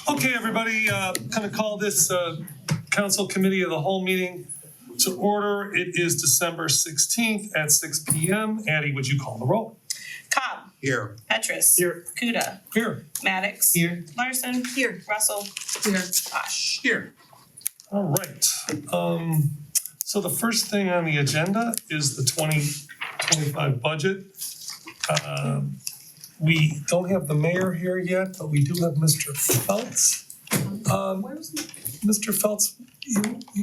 Okay, everybody, kind of call this council committee of the whole meeting to order. It is December 16th at 6 p.m. Addie, would you call the roll? Cobb. Here. Petrus. Here. Kuda. Here. Maddox. Here. Larson. Here. Russell. Here. Bosch. Here. All right. So the first thing on the agenda is the 2025 budget. We don't have the mayor here yet, but we do have Mr. Feltz. Mr. Feltz,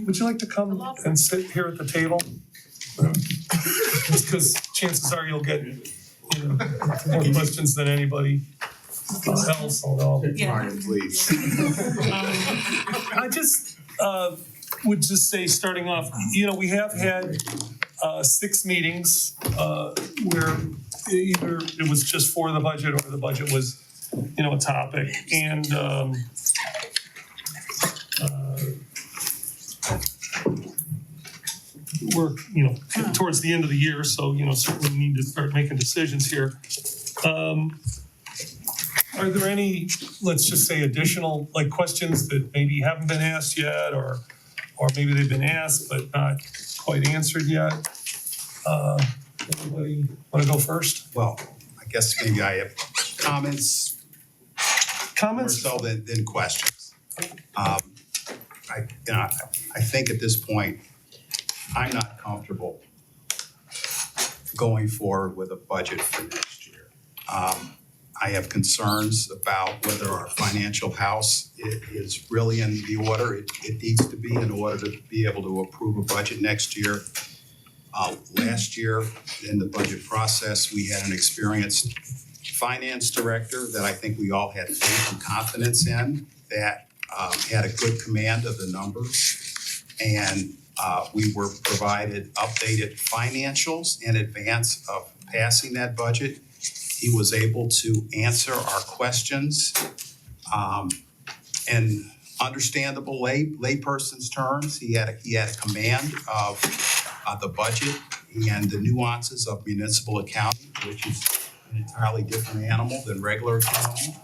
would you like to come and sit here at the table? Because chances are you'll get more questions than anybody else. Ryan, please. I just would just say, starting off, we have had 6 meetings where either it was just for the budget or the budget was, a topic. And we're, towards the end of the year, so, certainly need to start making decisions here. Are there any, let's just say, additional questions that maybe haven't been asked yet, or maybe they've been asked but not quite answered yet? Anybody want to go first? Well, I guess maybe I have comments more so than questions. I think at this point, I'm not comfortable going forward with a budget for next year. I have concerns about whether our financial house is really in the order it needs to be in order to be able to approve a budget next year. Last year, in the budget process, we had an experienced finance director that I think we all had faith and confidence in, that had a good command of the numbers. And we were provided updated financials in advance of passing that budget. He was able to answer our questions in understandable layperson's terms. He had a command of the budget and the nuances of municipal accounting, which is an entirely different animal than regular accounting.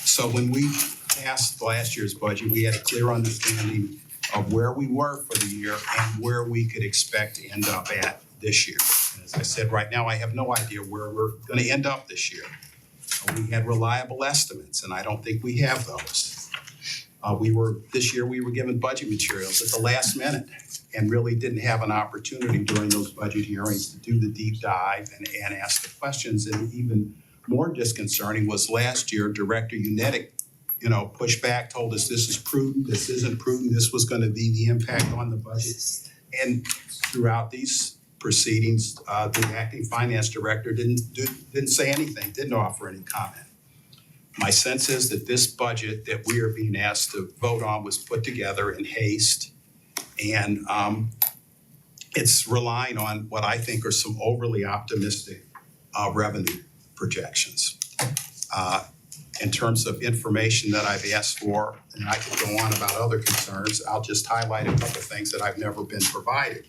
So when we passed last year's budget, we had a clear understanding of where we were for the year and where we could expect to end up at this year. And as I said, right now, I have no idea where we're going to end up this year. We had reliable estimates, and I don't think we have those. This year we were given budget materials at the last minute and really didn't have an opportunity during those budget hearings to do the deep dive and ask the questions. And even more disconcerting was last year, Director Unetic, pushed back, told us this is prudent, this isn't prudent, this was going to be the impact on the budget. And throughout these proceedings, the acting finance director didn't say anything, didn't offer any comment. My sense is that this budget that we are being asked to vote on was put together in haste, and it's relying on what I think are some overly optimistic revenue projections. In terms of information that I've asked for, and I could go on about other concerns, I'll just highlight a couple of things that I've never been provided.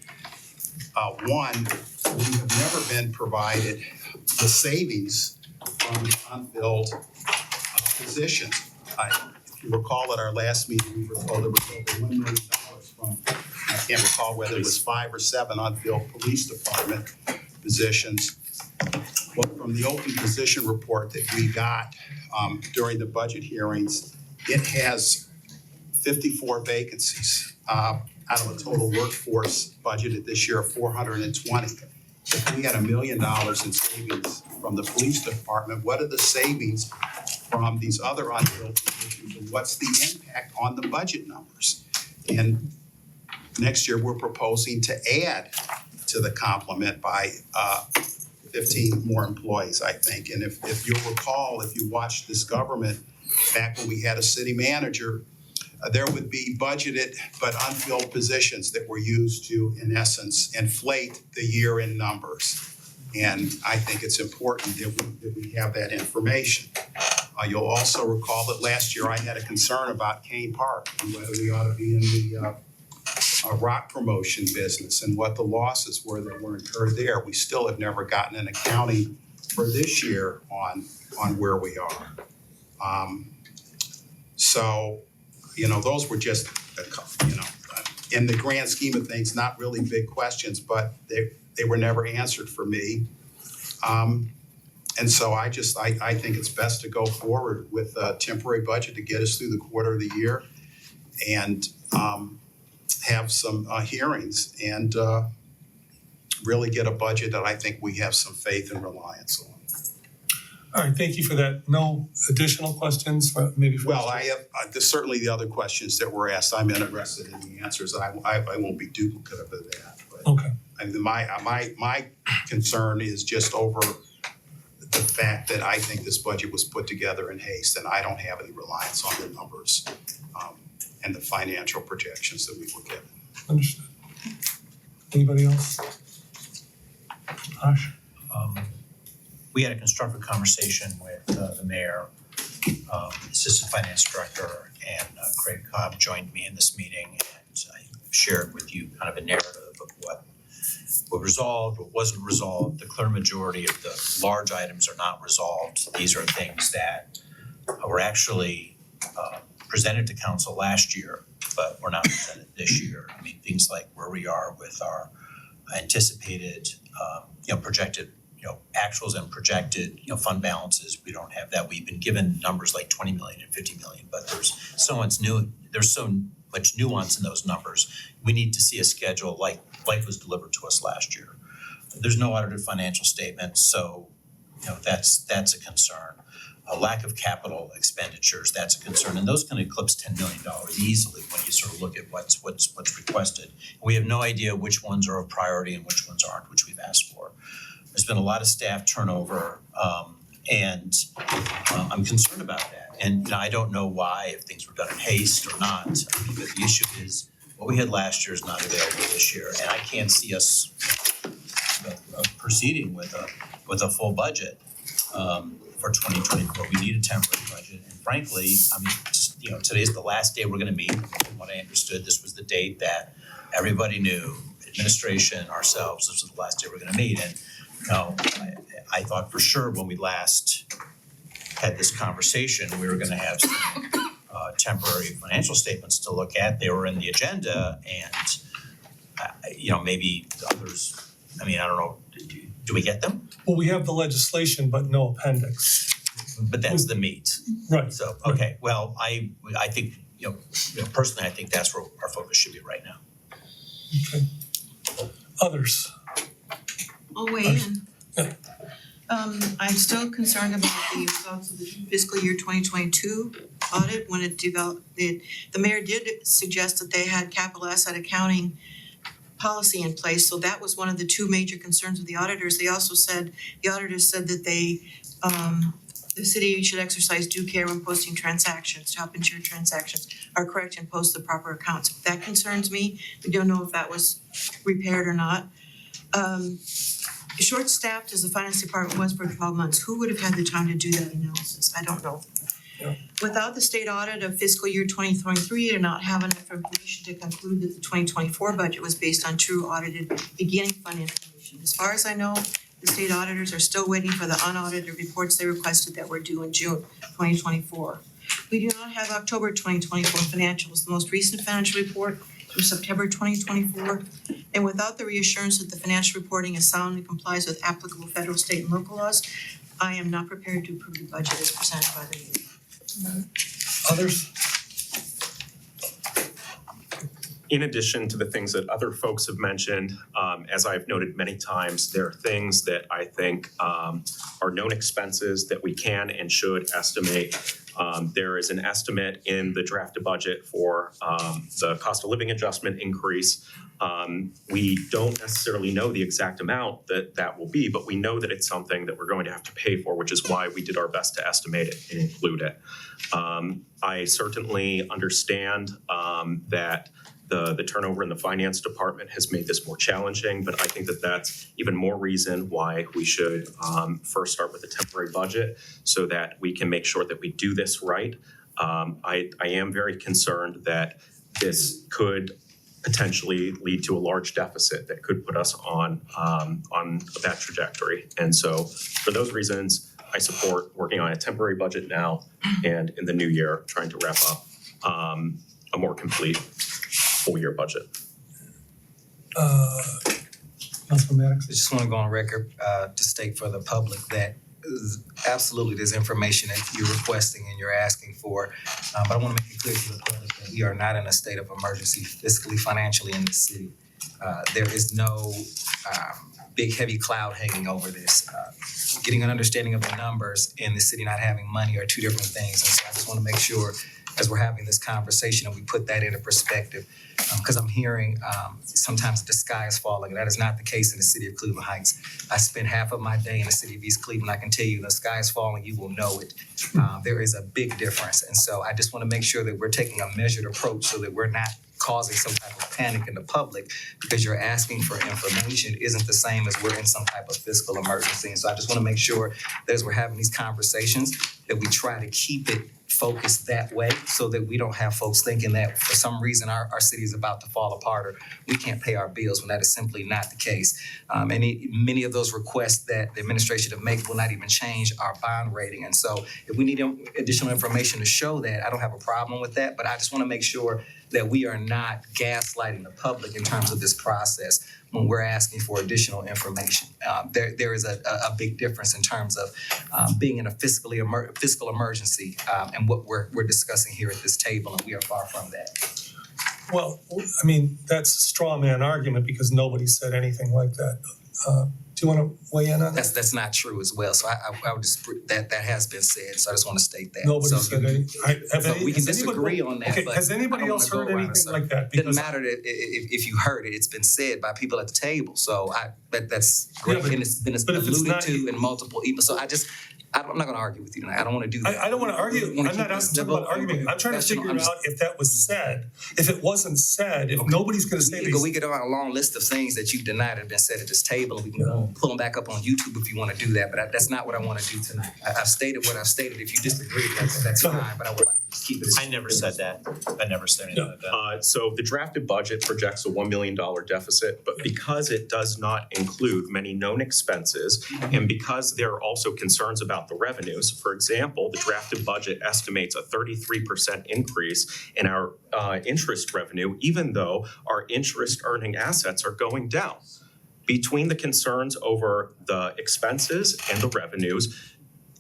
One, we have never been provided the savings from unfilled positions. If you recall at our last meeting, we were told there was over $1 million from, I can't recall whether it was 5 or 7 unfilled police department positions. Well, from the open position report that we got during the budget hearings, it has 54 vacancies out of a total workforce budgeted this year of 420. If we had $1 million in savings from the police department, what are the savings from these other unfilled positions, and what's the impact on the budget numbers? And next year, we're proposing to add to the complement by 15 more employees, I think. And if you'll recall, if you watched this government back when we had a city manager, there would be budgeted but unfilled positions that were used to, in essence, inflate the year in numbers. And I think it's important that we have that information. You'll also recall that last year I had a concern about Kane Park and whether we ought to be in the rock promotion business and what the losses were that were incurred there. We still have never gotten an accounting for this year on where we are. So, those were just, in the grand scheme of things, not really big questions, but they were never answered for me. And so I think it's best to go forward with a temporary budget to get us through the quarter of the year and have some hearings and really get a budget that I think we have some faith and reliance on. All right, thank you for that. No additional questions, maybe for Well, I have, there's certainly the other questions that were asked. I'm interested in the answers. I won't be duplicative of that. But Okay. my concern is just over the fact that I think this budget was put together in haste, and I don't have any reliance on the numbers and the financial projections that we were given. Understood. Anybody else? Josh? We had a constructive conversation with the mayor, assistant finance director, and Craig Cobb joined me in this meeting, and I shared with you kind of a narrative of what resolved, what wasn't resolved. The clear majority of the large items are not resolved. These are things that were actually presented to council last year, but were not presented this year. I mean, things like where we are with our anticipated, projected, actuals and projected, fund balances. We don't have that. We've been given numbers like 20 million and 50 million, but there's so much nuance in those numbers. We need to see a schedule like was delivered to us last year. There's no audited financial statements, so that's a concern. A lack of capital expenditures, that's a concern, and those can eclipse $10 million easily when you sort of look at what's requested. We have no idea which ones are a priority and which ones aren't, which we've asked for. There's been a lot of staff turnover, and I'm concerned about that. And I don't know why, if things were done in haste or not. I mean, but the issue is what we had last year is not available this year, and I can't see us proceeding with a full budget for 2024. We need a temporary budget, and frankly, I mean, today's the last day we're going to meet. From what I understood, this was the date that everybody knew, administration, ourselves. This was the last day we're going to meet, and I thought for sure when we last had this conversation, we were going to have some temporary financial statements to look at. They were in the agenda, and maybe others. I mean, I don't know. Do we get them? Well, we have the legislation, but no appendix. But that's the meat. Right. So okay. Well, I think personally, I think that's where our focus should be right now. Okay. Others? I'll weigh in. Yeah. I'm still concerned about the results of the fiscal year 2022 audit when it developed. The mayor did suggest that they had capital asset accounting policy in place, so that was one of the two major concerns of the auditors. They also said, the auditors said that the city should exercise due care when posting transactions to help ensure transactions are correct and post the proper accounts. That concerns me. We don't know if that was repaired or not. Short-staffed as the finance department was for 12 months. Who would have had the time to do that analysis? I don't know. Yeah. Without the state audit of fiscal year 2023, to not have enough information to conclude that the 2024 budget was based on true audited beginning fund information. As far as I know, the state auditors are still waiting for the unaudited reports they requested that were due in June 2024. We do not have October 2024 financials. The most recent financial report through September 2024, and without the reassurance that the financial reporting is sound and complies with applicable federal, state, and local laws, I am not prepared to approve the budget as presented by the mayor. Others? In addition to the things that other folks have mentioned, as I've noted many times, there are things that I think are known expenses that we can and should estimate. There is an estimate in the drafted budget for the cost of living adjustment increase. We don't necessarily know the exact amount that will be, but we know that it's something that we're going to have to pay for, which is why we did our best to estimate it and include it. I certainly understand that the turnover in the finance department has made this more challenging, but I think that that's even more reason why we should first start with a temporary budget so that we can make sure that we do this right. I am very concerned that this could potentially lead to a large deficit that could put us on that trajectory. And so for those reasons, I support working on a temporary budget now and in the new year, trying to wrap up a more complete full year budget. Councilman Maddox? I just want to go on record to state for the public that absolutely there's information that you're requesting and you're asking for. But I want to make it clear to the public that we are not in a state of emergency fiscally, financially in the city. There is no big heavy cloud hanging over this. Getting an understanding of the numbers and the city not having money are two different things. And so I just want to make sure as we're having this conversation and we put that into perspective. Because I'm hearing sometimes the sky is falling. And that is not the case in the city of Cleveland Heights. I spend half of my day in the city of East Cleveland. I can tell you the sky is falling, you will know it. There is a big difference. And so I just want to make sure that we're taking a measured approach so that we're not causing some type of panic in the public because you're asking for information isn't the same as we're in some type of fiscal emergency. And so I just want to make sure that as we're having these conversations that we try to keep it focused that way so that we don't have folks thinking that for some reason our city is about to fall apart or we can't pay our bills when that is simply not the case. Many of those requests that the administration have made will not even change our bond rating. And so if we need additional information to show that, I don't have a problem with that, but I just want to make sure that we are not gaslighting the public in terms of this process when we're asking for additional information. There is a big difference in terms of being in a fiscal emergency and what we're discussing here at this table, and we are far from that. Well, I mean, that's a straw man argument because nobody said anything like that. Do you want to weigh in on that? That's not true as well. So I would just that has been said. So I just want to state that. Nobody so said anything. we can disagree on that. Okay, but has anybody I don't else wanna heard go around anything in like that? It doesn't Because matter that if you heard it. It's been said by people at the table. So that's great, but- and it's been but if it's alluded not- to in multiple emails. So I'm not going to argue with you tonight. I don't want to do that. I don't want to argue. I'm not asking about arguing. I'm trying to figure out if that was said. If it wasn't said, if nobody's going to say We could go on a long list of things that you've denied have been said at this table, and we can pull them back up on YouTube if you want to do that. But that's not what I want to do tonight. I've stated what I've stated. If you disagree, that's fine. But I would like to just keep it. I never said that. I never said anything like that. So the drafted budget projects a $1 million deficit, but because it does not include many known expenses, and because there are also concerns about the revenues, for example, the drafted budget estimates a 33% increase in our interest revenue, even though our interest earning assets are going down. Between the concerns over the expenses and the revenues,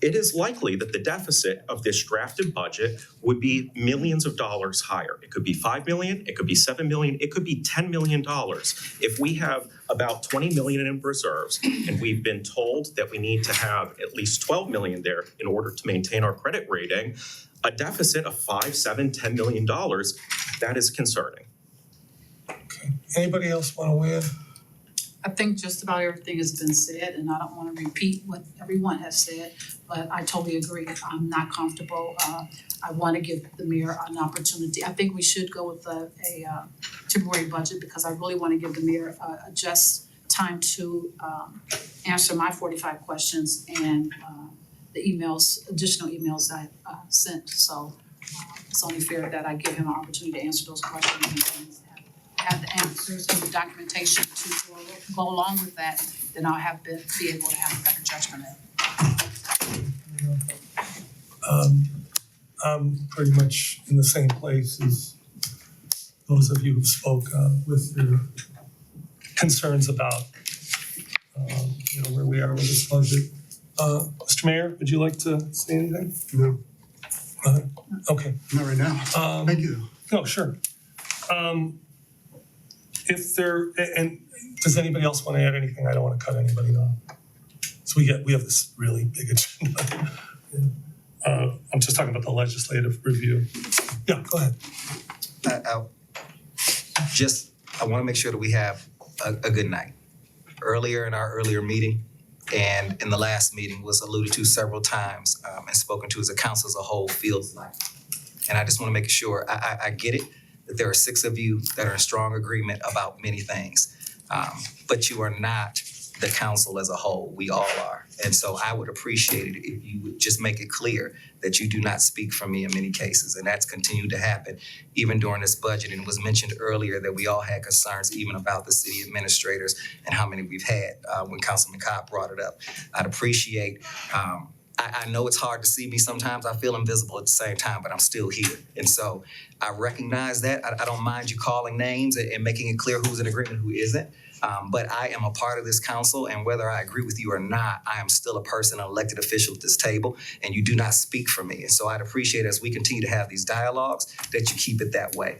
it is likely that the deficit of this drafted budget would be millions of dollars higher. It could be $5 million, it could be $7 million, it could be $10 million. If we have about $20 million in reserves and we've been told that we need to have at least $12 million there in order to maintain our credit rating, a deficit of $5, $7, $10 million, that is concerning. Okay. Anybody else want to weigh in? I think just about everything has been said, and I don't want to repeat what everyone has said, but I totally agree. I'm not comfortable. I want to give the mayor an opportunity. I think we should go with a temporary budget because I really want to give the mayor just time to answer my 45 questions and the additional emails that I sent. So it's only fair that I give him an opportunity to answer those questions and have the answers and the documentation to go along with that, then I'll be able to have a better judgment of it. I'm pretty much in the same place as those of you who spoke with your concerns about where we are with this budget. Mr. Mayor, would you like to say anything? No, Okay. not right now. Thank you. No, sure. If there, and does anybody else want to add anything? I don't want to cut anybody off. So we have this really big agenda. I'm just talking about the legislative review. Yeah, go ahead. I want to make sure that we have a good night. Earlier in our earlier meeting and in the last meeting was alluded to several times and spoken to as a council as a whole feels like. And I just want to make sure I get it that there are 6 of you that are in strong agreement about many things, but you are not the council as a whole. We all are. And so I would appreciate it if you would just make it clear that you do not speak for me in many cases. And that's continued to happen even during this budget. And it was mentioned earlier that we all had concerns even about the city administrators and how many we've had when Councilman Cobb brought it up. I'd appreciate, I know it's hard to see me sometimes. I feel invisible at the same time, but I'm still here. And so I recognize that. I don't mind you calling names and making it clear who's in agreement, who isn't. But I am a part of this council, and whether I agree with you or not, I am still a person, an elected official at this table, and you do not speak for me. And so I'd appreciate, as we continue to have these dialogues, that you keep it that way.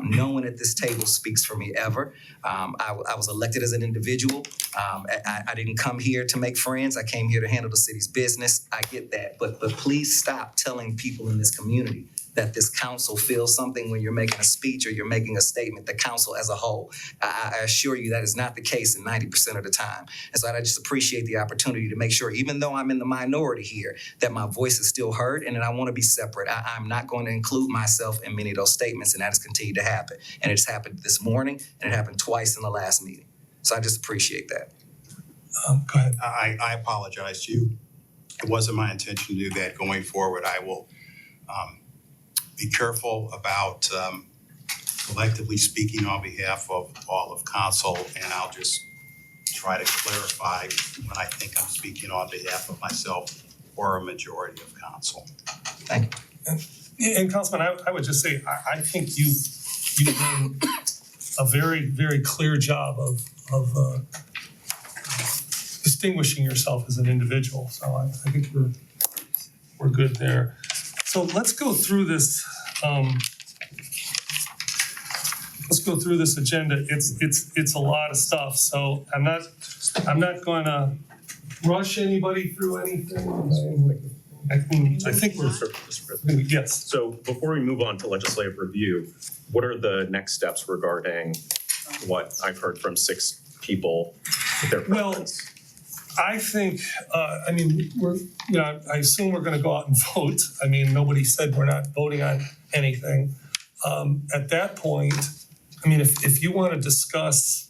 No one at this table speaks for me ever. I was elected as an individual. I didn't come here to make friends. I came here to handle the city's business. I get that. But please stop telling people in this community that this council feels something when you're making a speech or you're making a statement, the council as a whole. I assure you that is not the case in 90% of the time. And so I just appreciate the opportunity to make sure, even though I'm in the minority here, that my voice is still heard and that I want to be separate. I'm not going to include myself in many of those statements, and that has continued to happen. And it's happened this morning, and it happened twice in the last meeting. So I just appreciate that. Go ahead. I apologize to you. It wasn't my intention to do that. Going forward, I will be careful about collectively speaking on behalf of all of council, and I'll just try to clarify when I think I'm speaking on behalf of myself or a majority of council. Thank you. And Councilman, I would just say, I think you've done a very, very clear job of distinguishing yourself as an individual. So I think we're good there. So let's go through this. Let's go through this agenda. It's a lot of stuff. So I'm not going to rush anybody through anything. I think we're yes. So before we move on to legislative review, what are the next steps regarding what I've heard from 6 people with their Well, preference? I think, I mean, I assume we're gonna go out and vote. I mean, nobody said we're not voting on anything. At that point, I mean, if you wanna discuss,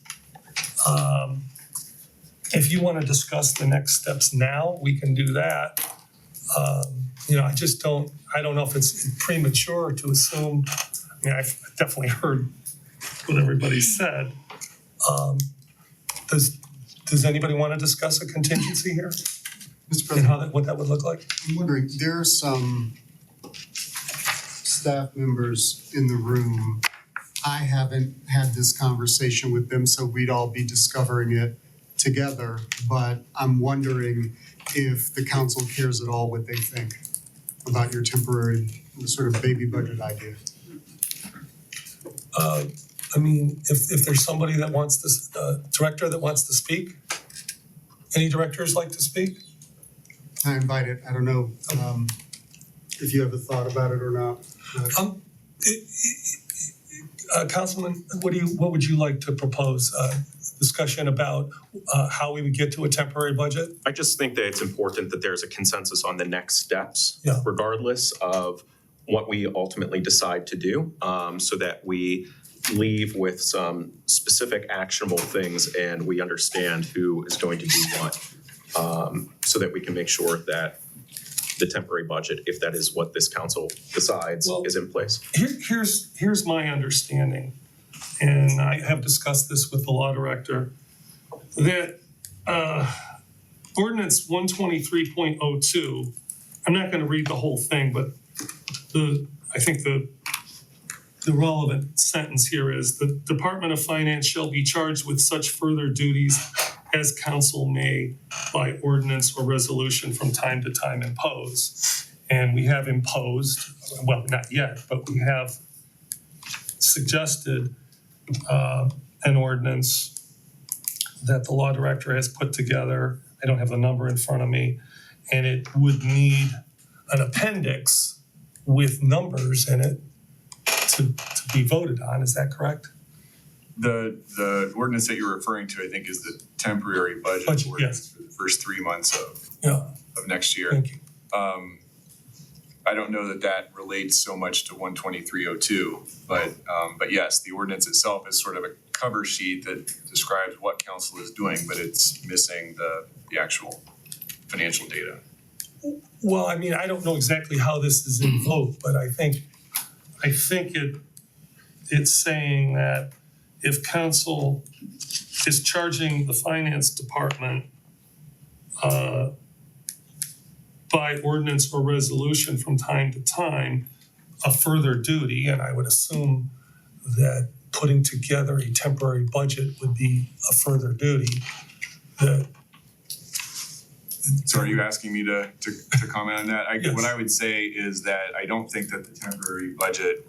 the next steps now, we can do that. I don't know if it's premature to assume, I mean, I've definitely heard what everybody said. Does anybody want to discuss a contingency here Mr. and President, what that would look like? I'm wondering, there are some staff members in the room. I haven't had this conversation with them, so we'd all be discovering it together. But I'm wondering if the council cares at all what they think about your temporary sort of baby budget idea. I mean, if there's somebody that wants this, director that wants to speak, any directors like to speak? I invite it. I don't know if you have a thought about it or not. But Councilman, what would you like to propose? Discussion about how we would get to a temporary budget? I just think that it's important that there's a consensus on the next steps, Yeah. regardless of what we ultimately decide to do, so that we leave with some specific actionable things and we understand who is going to do what, so that we can make sure that the temporary budget, if that is what this council decides, Well, is in place. Here's my understanding, and I have discussed this with the law director, that ordinance 123.02, I'm not gonna read the whole thing, but I think the relevant sentence here is the Department of Finance shall be charged with such further duties as council may by ordinance or resolution from time to time impose. And we have imposed, well, not yet, but we have suggested an ordinance that the law director has put together. I don't have the number in front of me. And it would need an appendix with numbers in it to be voted on. Is that correct? The ordinance that you're referring to, I think, is the temporary budget ordinance for the first 3 months Yeah, of next year. thank you. I don't know that that relates so much to 12302, but yes, the ordinance itself is sort of a cover sheet that describes what council is doing, but it's missing the actual financial data. Well, I mean, I don't know exactly how this is invoked, but I think it's saying that if council is charging the finance department by ordinance or resolution from time to time, a further duty, and I would assume that putting together a temporary budget would be a further duty, that So are you asking me to comment on that? Yes. What I would say is that I don't think that the temporary budget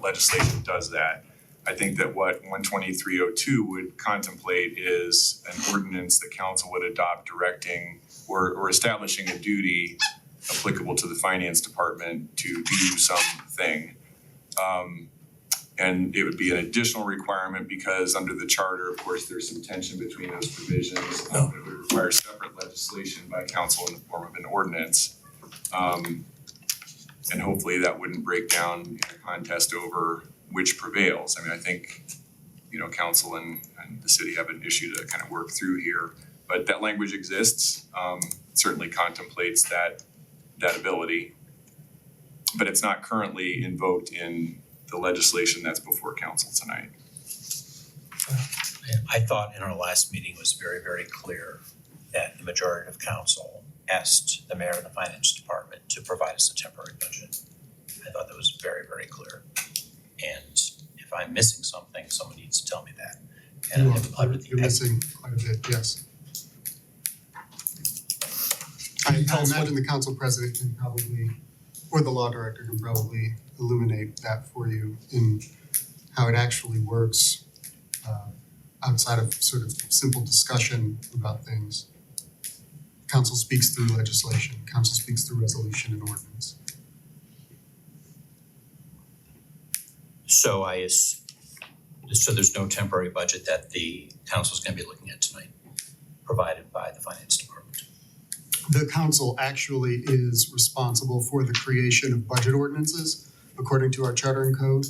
legislation does that. I think that what 12302 would contemplate is an ordinance that council would adopt directing or establishing a duty applicable to the finance department to do something. And it would be an additional requirement because under the charter, of course, there's some tension between those provisions. It would require separate legislation by council in the form of an ordinance. And hopefully that wouldn't break down in a contest over which prevails. I mean, I think, council and the city have an issue to kind of work through here. But that language exists, certainly contemplates that ability. But it's not currently invoked in the legislation that's before council tonight. I thought in our last meeting was very, very clear that the majority of council asked the mayor and the finance department to provide us a temporary budget. I thought that was very, very clear. And if I'm missing something, someone needs to tell me that. And You're missing quite a bit, yes. I imagine the council president can probably, or the law director can probably illuminate that for you in how it actually works outside of sort of simple discussion about things. Council speaks through legislation, council speaks through resolution and ordinance. So so there's no temporary budget that the council is gonna be looking at tonight, provided by the finance department. The council actually is responsible for the creation of budget ordinances according to our charter and code.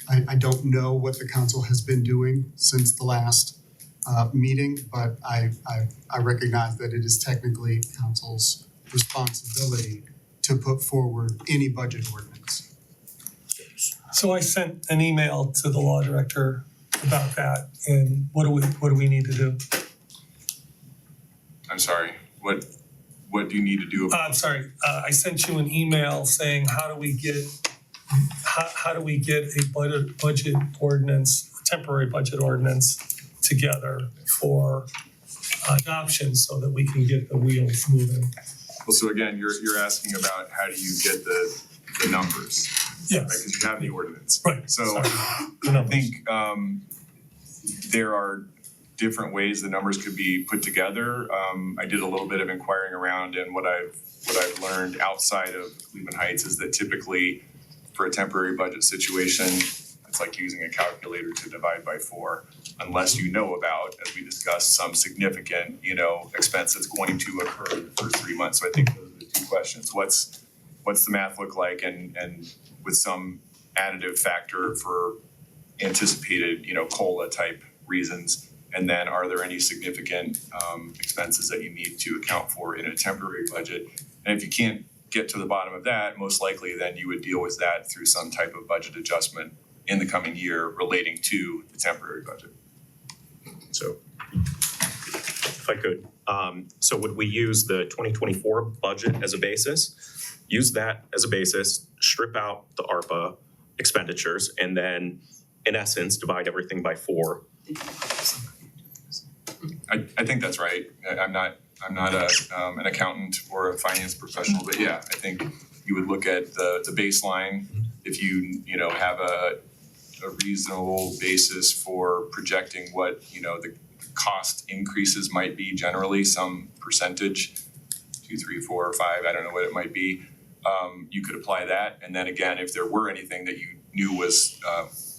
I don't know what the council has been doing since the last meeting, but I recognize that it is technically council's responsibility to put forward any budget ordinance. So I sent an email to the law director about that, and what do we need to do? I'm sorry, what do you need to do? I'm sorry, I sent you an email saying how do we get a budget ordinance, temporary budget ordinance together for adoption so that we can get the wheels moving. Well, so again, you're asking about how do you get the numbers, right? Yes, Because you have the ordinance. right, So sorry. The I numbers. think there are different ways the numbers could be put together. I did a little bit of inquiring around, and what I've learned outside of Cleveland Heights is that typically for a temporary budget situation, it's like using a calculator to divide by 4, unless you know about, as we discussed, some significant, expense that's going to occur in the first 3 months. So I think those are the two questions. What's the math look like, and with some additive factor for anticipated, COLA type reasons? And then are there any significant expenses that you need to account for in a temporary budget? And if you can't get to the bottom of that, most likely then you would deal with that through some type of budget adjustment in the coming year relating to the temporary budget. So if I could, so would we use the 2024 budget as a basis? Use that as a basis, strip out the ARPA expenditures, and then in essence, divide everything by 4. I think that's right. I'm not an accountant or a finance professional, but yeah, I think you would look at the baseline. If you have a reasonable basis for projecting what the cost increases might be, generally some percentage, 2, 3, 4, or 5, I don't know what it might be. You could apply that, and then again, if there were anything that you knew was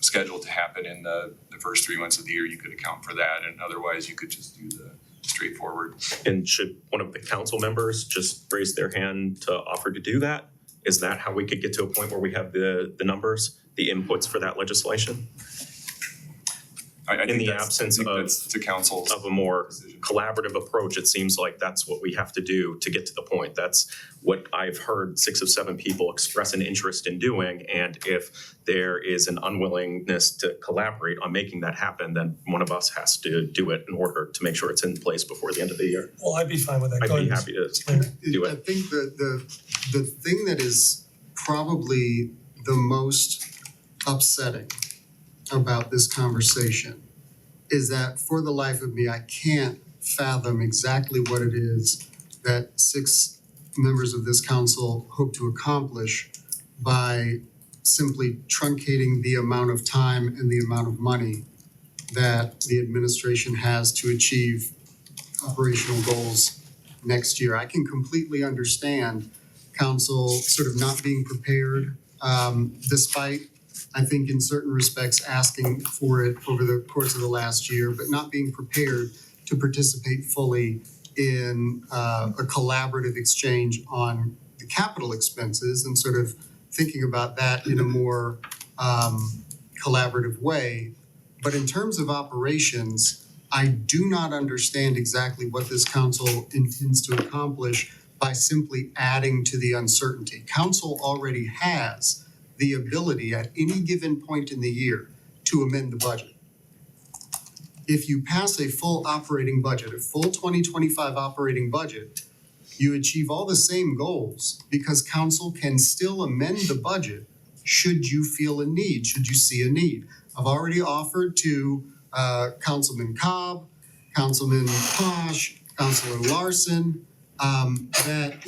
scheduled to happen in the first 3 months of the year, you could account for that, and otherwise you could just do the straightforward. And should one of the council members just raise their hand to offer to do that? Is that how we could get to a point where we have the numbers, the inputs for that legislation? I In think the that's- absence I think of- that's to council's Of a more decision. collaborative approach, it seems like that's what we have to do to get to the point. That's what I've heard 6 of 7 people express an interest in doing. And if there is an unwillingness to collaborate on making that happen, then one of us has to do it in order to make sure it's in place before the end of the year. Well, I'd be fine with that. I'd Go be ahead, happy to Mr. do I it. think the thing that is probably the most upsetting about this conversation is that for the life of me, I can't fathom exactly what it is that 6 members of this council hope to accomplish by simply truncating the amount of time and the amount of money that the administration has to achieve operational goals next year. I can completely understand council sort of not being prepared, despite, I think, in certain respects, asking for it over the course of the last year, but not being prepared to participate fully in a collaborative exchange on the capital expenses and sort of thinking about that in a more collaborative way. But in terms of operations, I do not understand exactly what this council intends to accomplish by simply adding to the uncertainty. Council already has the ability at any given point in the year to amend the budget. If you pass a full operating budget, a full 2025 operating budget, you achieve all the same goals because council can still amend the budget should you feel a need, should you see a need. I've already offered to Councilman Cobb, Councilman Posh, Councilor Larson, that,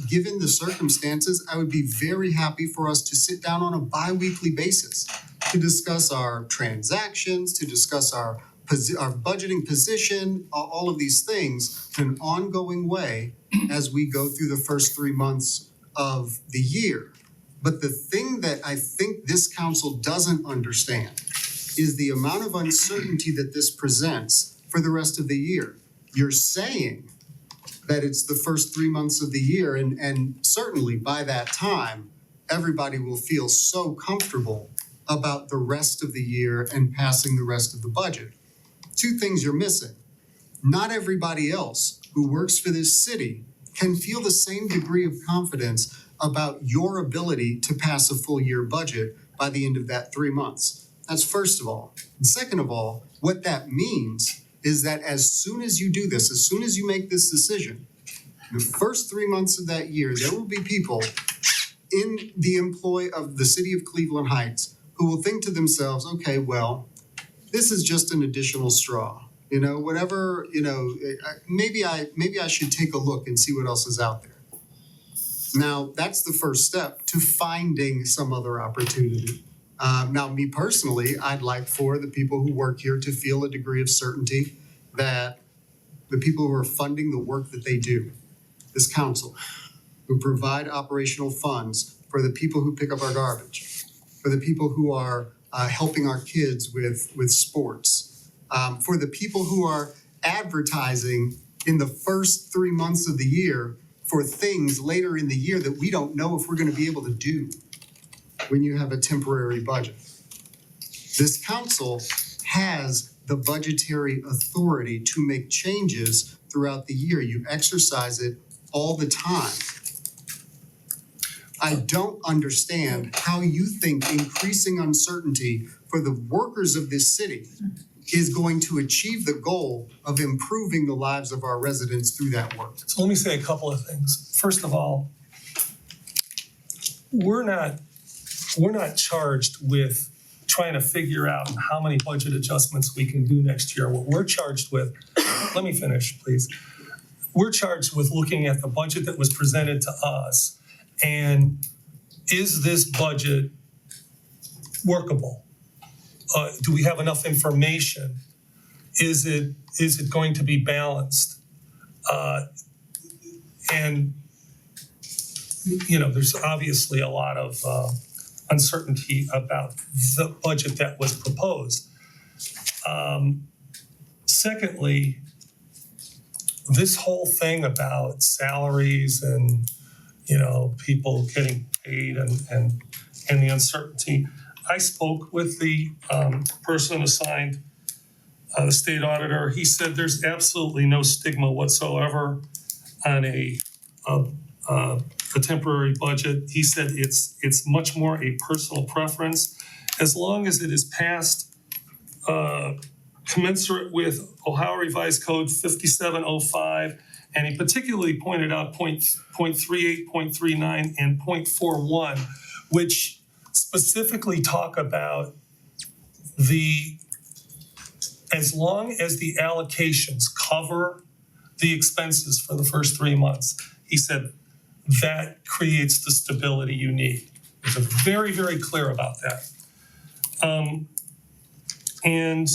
given the circumstances, I would be very happy for us to sit down on a bi-weekly basis to discuss our transactions, to discuss our budgeting position, all of these things in an ongoing way as we go through the first 3 months of the year. But the thing that I think this council doesn't understand is the amount of uncertainty that this presents for the rest of the year. You're saying that it's the first 3 months of the year, and certainly by that time, everybody will feel so comfortable about the rest of the year and passing the rest of the budget. 2 things you're missing. Not everybody else who works for this city can feel the same degree of confidence about your ability to pass a full year budget by the end of that 3 months. That's first of all. And second of all, what that means is that as soon as you do this, as soon as you make this decision, the first 3 months of that year, there will be people in the employ of the city of Cleveland Heights who will think to themselves, okay, well, this is just an additional straw. Whatever, maybe I should take a look and see what else is out there. Now, that's the first step to finding some other opportunity. Now, me personally, I'd like for the people who work here to feel a degree of certainty that the people who are funding the work that they do, this council, who provide operational funds for the people who pick up our garbage, for the people who are helping our kids with sports, for the people who are advertising in the first 3 months of the year for things later in the year that we don't know if we're going to be able to do when you have a temporary budget. This council has the budgetary authority to make changes throughout the year. You exercise it all the time. I don't understand how you think increasing uncertainty for the workers of this city is going to achieve the goal of improving the lives of our residents through that work. So let me say a couple of things. First of all, we're not charged with trying to figure out how many budget adjustments we can do next year. What we're charged with, let me finish, please. We're charged with looking at the budget that was presented to us and is this budget workable? Do we have enough information? Is it going to be balanced? And there's obviously a lot of uncertainty about the budget that was proposed. Secondly, this whole thing about salaries and, you know, people getting paid and the uncertainty, I spoke with the person assigned, the state auditor. He said there's absolutely no stigma whatsoever on a temporary budget. He said it's much more a personal preference, as long as it is passed commensurate with Ohio Revised Code 5705, and he particularly pointed out point 38, point 39, and point 41, which specifically talk about as long as the allocations cover the expenses for the first 3 months, he said that creates the stability you need. He was very, very clear about that. And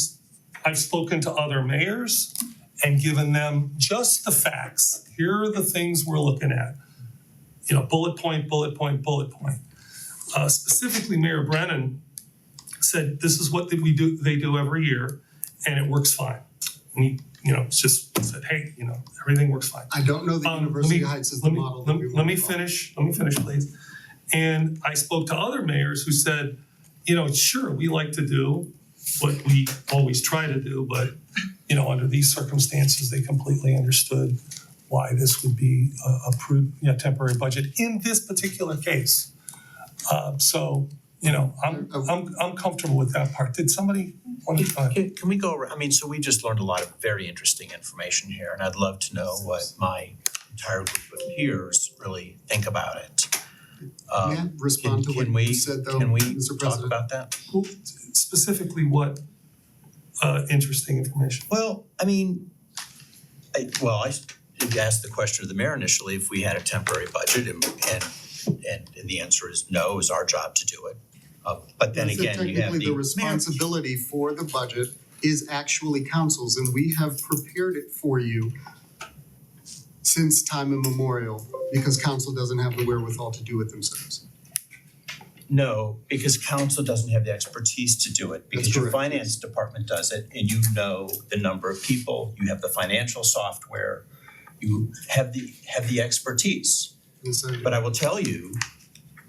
I've spoken to other mayors and given them just the facts. Here are the things we're looking at. You know, bullet point, bullet point, bullet point. Specifically, Mayor Brennan said, this is what they do every year, and it works fine. And he, you know, just said, hey, you know, everything works fine. I don't know that University Heights is the model that we want. Let me finish, please. And I spoke to other mayors who said, you know, sure, we like to do what we always try to do, but, you know, under these circumstances, they completely understood why this would be a temporary budget in this particular case. So, you know, I'm comfortable with that part. Did somebody want to? Can we go over, I mean, so we just learned a lot of very interesting information here, and I'd love to know what my entire group of peers really think about it. May I respond to what you said, though, Can we Mr. talk President? about that? Well, specifically what interesting information? Well, I mean, I asked the question of the mayor initially if we had a temporary budget, and the answer is no, it's our job to do it. But then I said again, you have technically the the responsibility for the budget is actually council's, and we have prepared it for you since time immemorial, because council doesn't have the wherewithal to do it themselves. No, because council doesn't have the expertise to do it, because That's your correct. finance department does it, and you know the number of people, you have the financial software, you have the expertise. And so But I will tell you,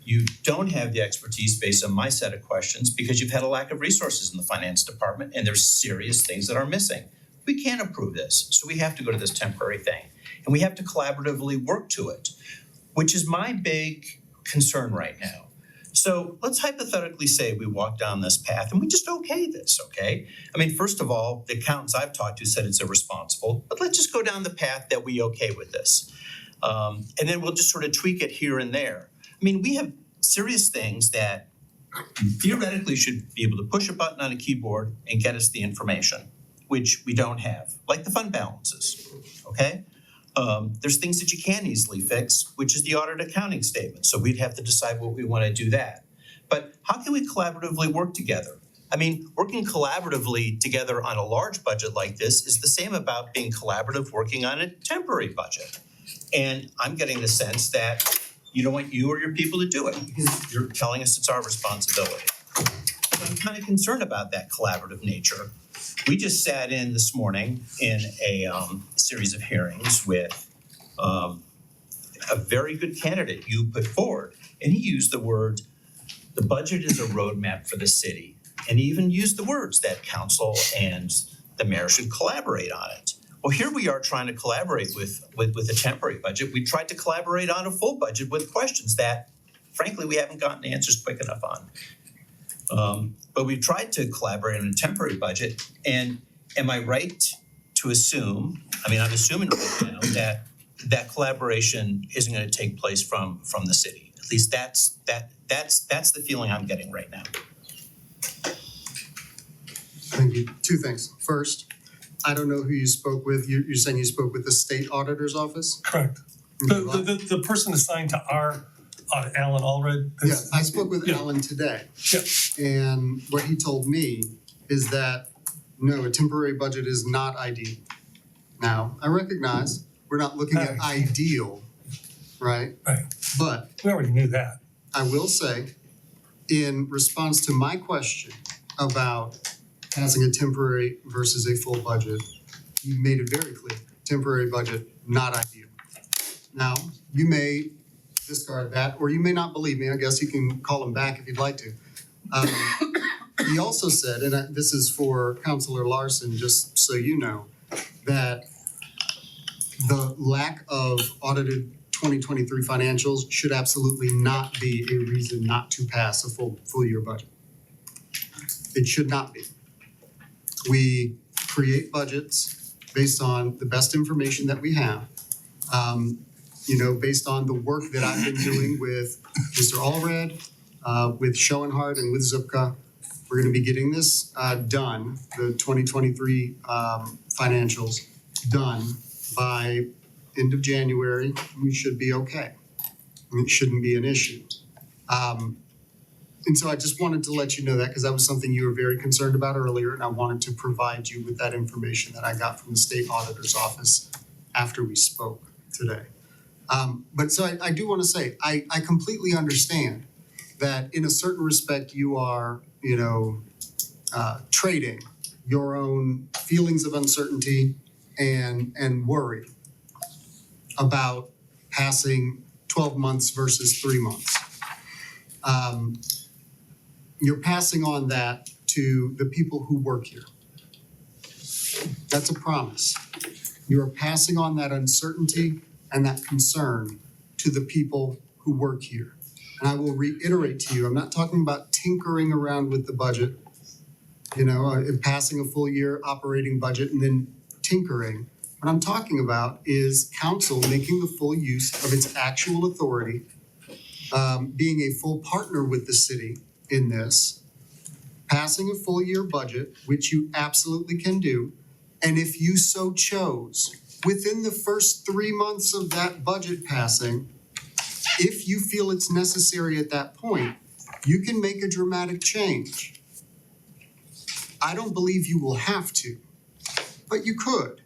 you don't have the expertise based on my set of questions because you've had a lack of resources in the finance department, and there's serious things that are missing. We can't approve this, so we have to go to this temporary thing. And we have to collaboratively work to it, which is my big concern right now. So let's hypothetically say we walk down this path and we just okay this, okay? I mean, first of all, the accountants I've talked to said it's irresponsible, but let's just go down the path that we okay with this. And then we'll just sort of tweak it here and there. I mean, we have serious things that theoretically should be able to push a button on a keyboard and get us the information, which we don't have, like the fund balances, okay? There's things that you can easily fix, which is the audit accounting statement. So we'd have to decide what we want to do that. But how can we collaboratively work together? I mean, working collaboratively together on a large budget like this is the same about being collaborative working on a temporary budget. And I'm getting the sense that you don't want you or your people to do it because you're telling us it's our responsibility. So I'm kind of concerned about that collaborative nature. We just sat in this morning in a series of hearings with a very good candidate you put forward. And he used the word, the budget is a roadmap for the city. And he even used the words that council and the mayor should collaborate on it. Well, here we are trying to collaborate with a temporary budget. We tried to collaborate on a full budget with questions that, frankly, we haven't gotten answers quick enough on. But we've tried to collaborate on a temporary budget. And am I right to assume, I mean, I'm assuming right now that collaboration isn't going to take place from the city. At least that's the feeling I'm getting right now. Thank you. Two things. First, I don't know who you spoke with. You're saying you spoke with the state auditor's office? Correct. The person assigned to our Alan Allred. Yeah, I spoke with Alan today. Yeah. And what he told me is that, no, a temporary budget is not ideal. Now, I recognize we're not looking at ideal, right? Right. But We already knew that. I will say, in response to my question about passing a temporary versus a full budget, you made it very clear. temporary budget, not ideal. Now, you may discard that, or you may not believe me. I guess you can call him back if you'd like to. He also said, and this is for Councilor Larson, just so you know, that the lack of audited 2023 financials should absolutely not be a reason not to pass a full year budget. It should not be. We create budgets based on the best information that we have. Based on the work that I've been doing with Mr. Allred, with Schoenhardt and with Zupka. We're gonna be getting this done, the 2023 financials done by end of January. We should be okay. It shouldn't be an issue. And so I just wanted to let you know that because that was something you were very concerned about earlier, and I wanted to provide you with that information that I got from the state auditor's office after we spoke today. But so I do want to say, I completely understand that in a certain respect you are, trading your own feelings of uncertainty and worry about passing 12 months versus 3 months. You're passing on that to the people who work here. That's a promise. You are passing on that uncertainty and that concern to the people who work here. And I will reiterate to you, I'm not talking about tinkering around with the budget, and passing a full year operating budget and then tinkering. What I'm talking about is council making the full use of its actual authority, being a full partner with the city in this, passing a full year budget, which you absolutely can do. And if you so chose, within the first 3 months of that budget passing, if you feel it's necessary at that point, you can make a dramatic change. I don't believe you will have to, but you could.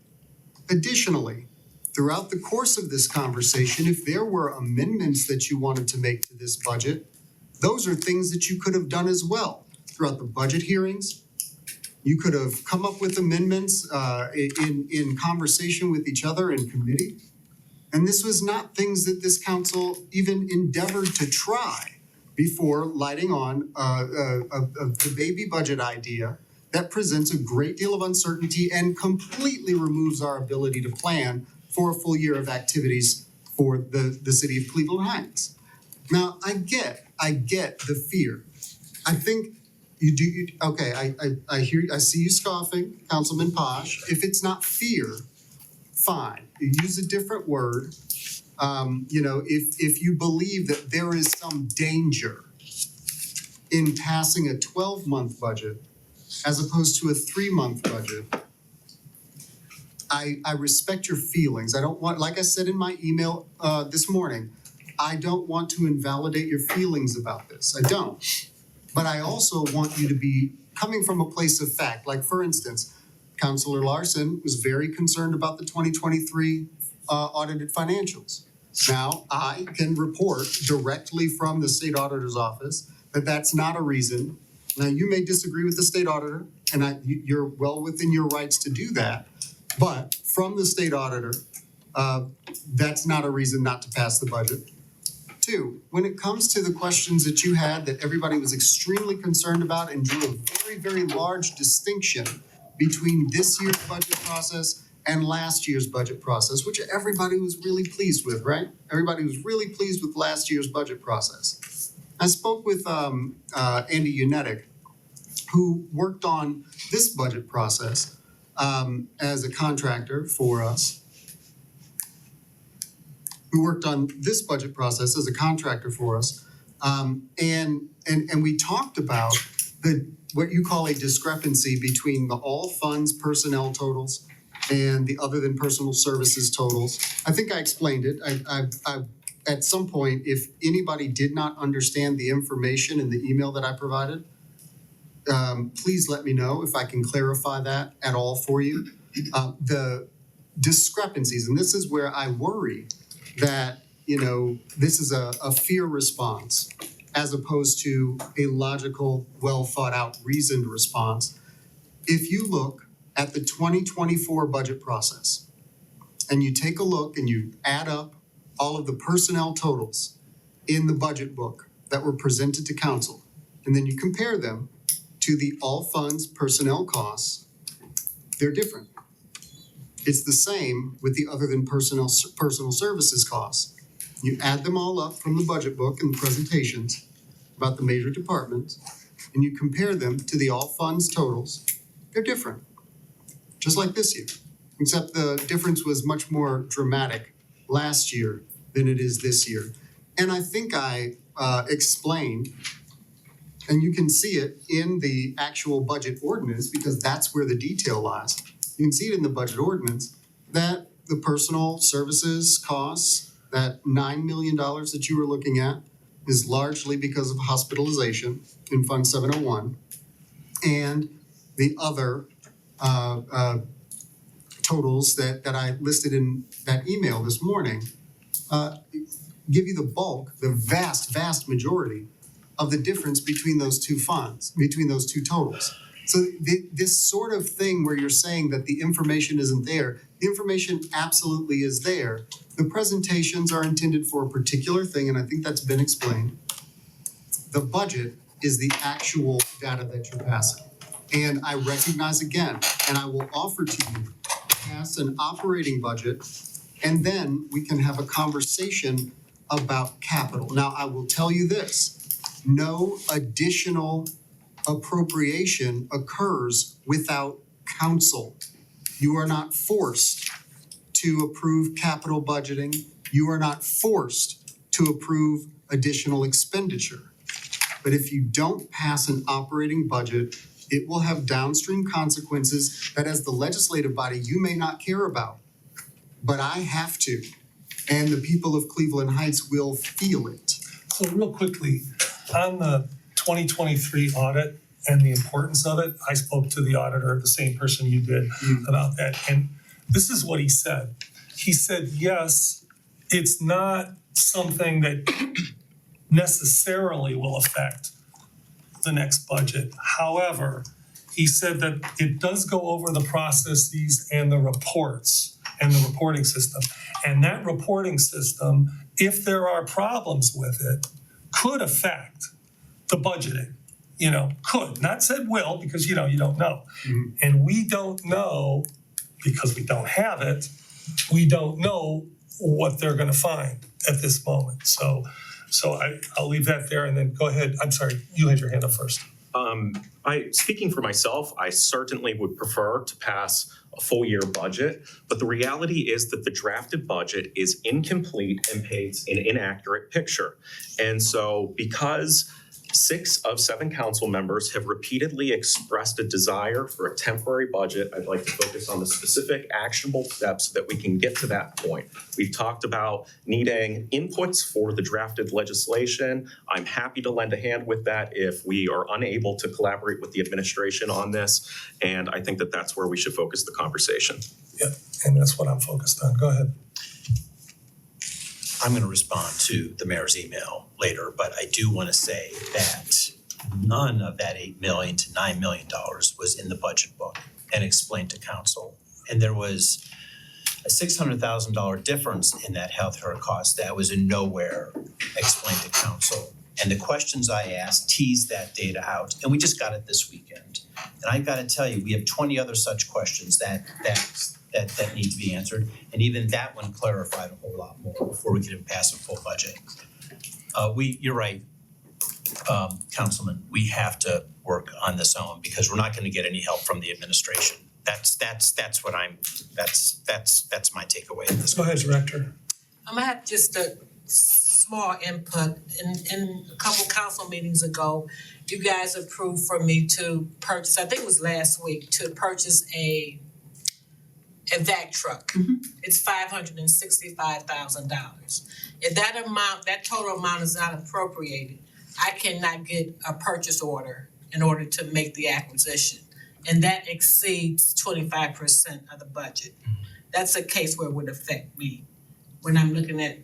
Additionally, throughout the course of this conversation, if there were amendments that you wanted to make to this budget, those are things that you could have done as well. Throughout the budget hearings, you could have come up with amendments in conversation with each other in committee. And this was not things that this council even endeavored to try before lighting on the baby budget idea that presents a great deal of uncertainty and completely removes our ability to plan for a full year of activities for the city of Cleveland Heights. Now, I get the fear. I think you do, I see you scoffing, Councilman Posh. If it's not fear, fine. You use a different word. If you believe that there is some danger in passing a 12-month budget as opposed to a 3-month budget, I respect your feelings. I don't want, like I said in my email this morning, I don't want to invalidate your feelings about this. I don't. But I also want you to be coming from a place of fact. Like, for instance, Councilor Larson was very concerned about the 2023 audited financials. Now, I can report directly from the state auditor's office that that's not a reason. Now, you may disagree with the state auditor, and you're well within your rights to do that. But from the state auditor, that's not a reason not to pass the budget. 2, when it comes to the questions that you had that everybody was extremely concerned about and drew a very, very large distinction between this year's budget process and last year's budget process, which everybody was really pleased with, right? Everybody was really pleased with last year's budget process. I spoke with Andy Unetic, who worked on this budget process as a contractor for us. Who worked on this budget process as a contractor for us, and we talked about what you call a discrepancy between the all funds personnel totals and the other than personal services totals. I think I explained it. I at some point, if anybody did not understand the information in the email that I provided, please let me know if I can clarify that at all for you. The discrepancies, and this is where I worry that, this is a fear response as opposed to a logical, well thought out, reasoned response. If you look at the 2024 budget process, and you take a look and you add up all of the personnel totals in the budget book that were presented to council, and then you compare them to the all funds personnel costs, they're different. It's the same with the other than personal services costs. You add them all up from the budget book and the presentations about the major departments, and you compare them to the all funds totals, they're different. Just like this year, except the difference was much more dramatic last year than it is this year. And I think I explained, and you can see it in the actual budget ordinance because that's where the detail lies. You can see it in the budget ordinance that the personal services costs, that $9 million that you were looking at, is largely because of hospitalization in Fund 701. And the other totals that I listed in that email this morning give you the bulk, the vast majority of the difference between those two funds, between those two totals. So this sort of thing where you're saying that the information isn't there, the information absolutely is there. The presentations are intended for a particular thing, and I think that's been explained. The budget is the actual data that you're passing. And I recognize again, and I will offer to you, pass an operating budget, and then we can have a conversation about capital. Now, I will tell you this, no additional appropriation occurs without council. You are not forced to approve capital budgeting. You are not forced to approve additional expenditure. But if you don't pass an operating budget, it will have downstream consequences that as the legislative body, you may not care about. But I have to, and the people of Cleveland Heights will feel it. So real quickly, on the 2023 audit and the importance of it, I spoke to the auditor, the same person you did, about that. And this is what he said. He said, yes, it's not something that necessarily will affect the next budget. However, he said that it does go over the processes and the reports and the reporting system. And that reporting system, if there are problems with it, could affect the budgeting. Could, not said will, because you don't know. And we don't know, because we don't have it, we don't know what they're gonna find at this moment. So I'll leave that there and then go ahead. I'm sorry, you had your hand up first. Speaking for myself, I certainly would prefer to pass a full year budget, but the reality is that the drafted budget is incomplete and paints an inaccurate picture. And so because 6 of 7 council members have repeatedly expressed a desire for a temporary budget, I'd like to focus on the specific actionable steps so that we can get to that point. We've talked about needing inputs for the drafted legislation. I'm happy to lend a hand with that if we are unable to collaborate with the administration on this. And I think that that's where we should focus the conversation. Yeah, and that's what I'm focused on. Go ahead. I'm going to respond to the mayor's email later, but I do want to say that none of that $8 million to $9 million was in the budget book and explained to council. And there was a $600,000 difference in that healthcare cost that was in nowhere explained to council. And the questions I asked teased that data out, and we just got it this weekend. And I've got to tell you, we have 20 other such questions that need to be answered. And even that one clarified a whole lot more before we could even pass a full budget. You're right, Councilman, we have to work on this own because we're not going to get any help from the administration. That's my takeaway in this. Go ahead, Director. I'm gonna have just a small input. In a couple council meetings ago, you guys approved for me to purchase, I think it was last week, to purchase a vac truck. It's $565,000. If that total amount is not appropriated, I cannot get a purchase order in order to make the acquisition. And that exceeds 25% of the budget. That's a case where it would affect me when I'm looking at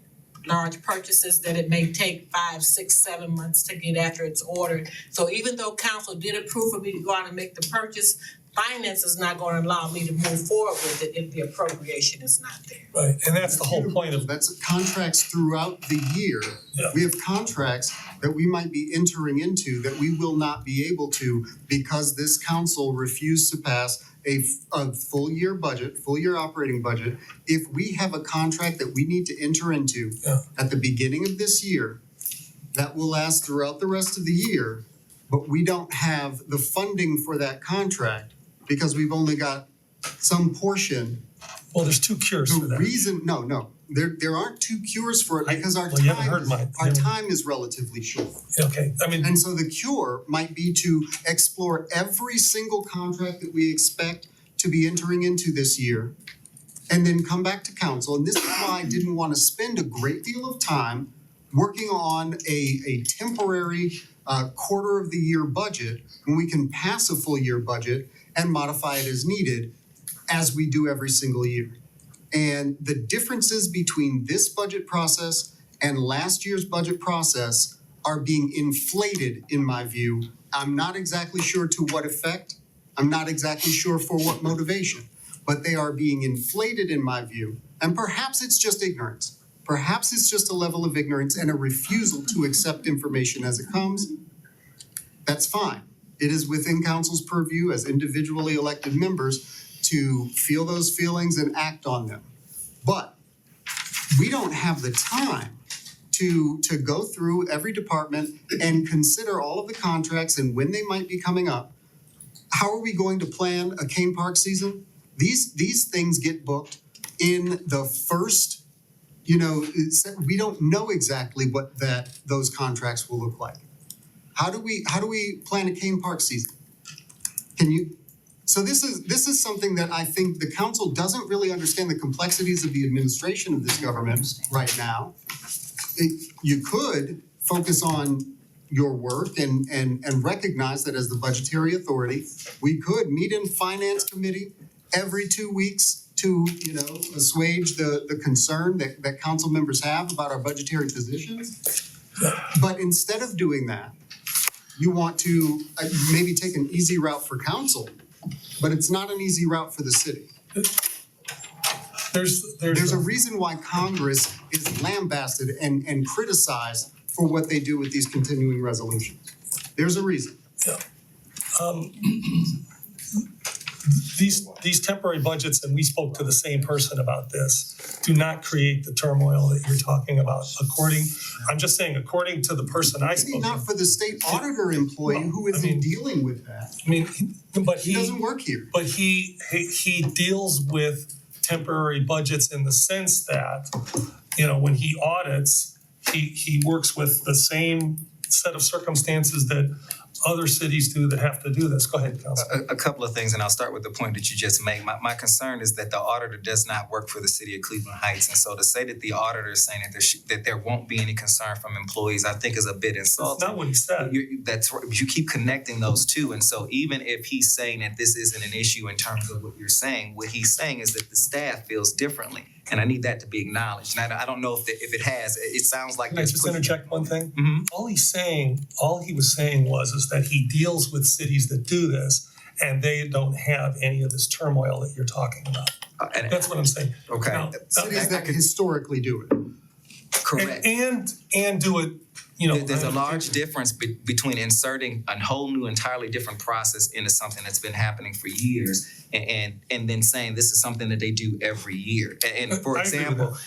large purchases that it may take 5, 6, 7 months to get after it's ordered. So even though council did approve for me to go out and make the purchase, finance is not gonna allow me to move forward with it if the appropriation is not there. Right, and that's the whole point of, That's contracts throughout the year. Yeah. We have contracts that we might be entering into that we will not be able to because this council refused to pass a full year budget, full year operating budget. If we have a contract that we need to enter into Yeah. at the beginning of this year, that will last throughout the rest of the year, but we don't have the funding for that contract because we've only got some portion. well, there's two cures for The that. reason, no, there aren't two cures for it because our Well, you haven't heard time, mine. our time is relatively short. Okay, I mean, And so the cure might be to explore every single contract that we expect to be entering into this year and then come back to council. And this is why I didn't want to spend a great deal of time working on a temporary quarter of the year budget when we can pass a full year budget and modify it as needed, as we do every single year. And the differences between this budget process and last year's budget process are being inflated, in my view. I'm not exactly sure to what effect. I'm not exactly sure for what motivation, but they are being inflated, in my view. And perhaps it's just ignorance. Perhaps it's just a level of ignorance and a refusal to accept information as it comes. That's fine. It is within council's purview as individually elected members to feel those feelings and act on them. But we don't have the time to go through every department and consider all of the contracts and when they might be coming up. How are we going to plan a Kane Park season? These things get booked in the first, we don't know exactly what those contracts will look like. How do we plan a Kane Park season? So this is something that I think the council doesn't really understand the complexities of the administration of this government right now. You could focus on your work and recognize that as the budgetary authority, we could meet in finance committee every 2 weeks to, assuage the concern that council members have about our budgetary positions. But instead of doing that, you want to maybe take an easy route for council, but it's not an easy route for the city. There's a reason why Congress is lambasted and criticized for what they do with these continuing resolutions. There's a reason. These temporary budgets, and we spoke to the same person about this, do not create the turmoil that you're talking about. I'm just saying, according to the person I Maybe spoke not to. for the state auditor employee who isn't dealing with that. I mean, but He doesn't work here. But he deals with temporary budgets in the sense that, when he audits, he works with the same set of circumstances that other cities do that have to do this. Go ahead, Councilman. A couple of things, and I'll start with the point that you just made. My concern is that the auditor does not work for the city of Cleveland Heights. And so to say that the auditor is saying that there won't be any concern from employees, I think is a bit That's insulting. not what he said. That's right. You keep connecting those two. And so even if he's saying that this isn't an issue in terms of what you're saying, what he's saying is that the staff feels differently. And I need that to be acknowledged. And I don't know if it has. It sounds like Can I there's just pushback. interject one thing? Mhm. All he was saying was that he deals with cities that do this and they don't have any of this turmoil that you're talking about. And- That's what I'm saying. Okay. Now, Cities that historically do it. Correct. and do it, There's a large difference between inserting a whole new, entirely different process into something that's been happening for years and then saying this is something that they do every year. And for I agree with example,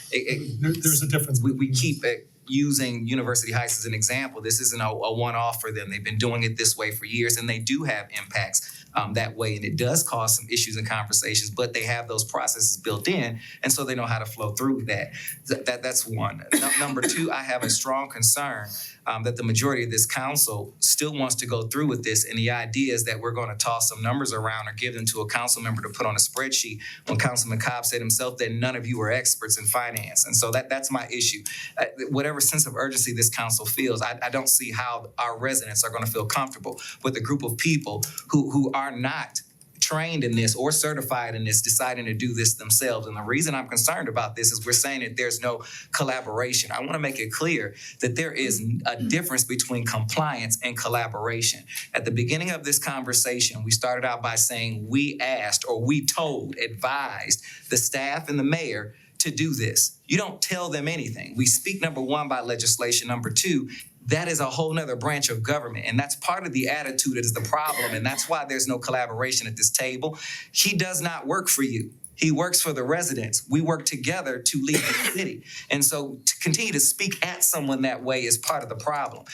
There's a difference. we keep using University Heights as an example. This isn't a one-off for them. They've been doing it this way for years, and they do have impacts that way. And it does cause some issues and conversations, but they have those processes built in, and so they know how to flow through that. That's one. Number two, I have a strong concern that the majority of this council still wants to go through with this, and the idea is that we're going to toss some numbers around or give them to a council member to put on a spreadsheet when Councilman Cobb said himself that none of you are experts in finance. And so that's my issue. Whatever sense of urgency this council feels, I don't see how our residents are going to feel comfortable with a group of people who are not trained in this or certified in this deciding to do this themselves. And the reason I'm concerned about this is we're saying that there's no collaboration. I want to make it clear that there is a difference between compliance and collaboration. At the beginning of this conversation, we started out by saying we asked or we told, advised the staff and the mayor to do this. You don't tell them anything. We speak, number one, by legislation. Number two, that is a whole nother branch of government. And that's part of the attitude that is the problem. And that's why there's no collaboration at this table. He does not work for you. He works for the residents. We work together to lead the city. And so to continue to speak at someone that way is part of the problem.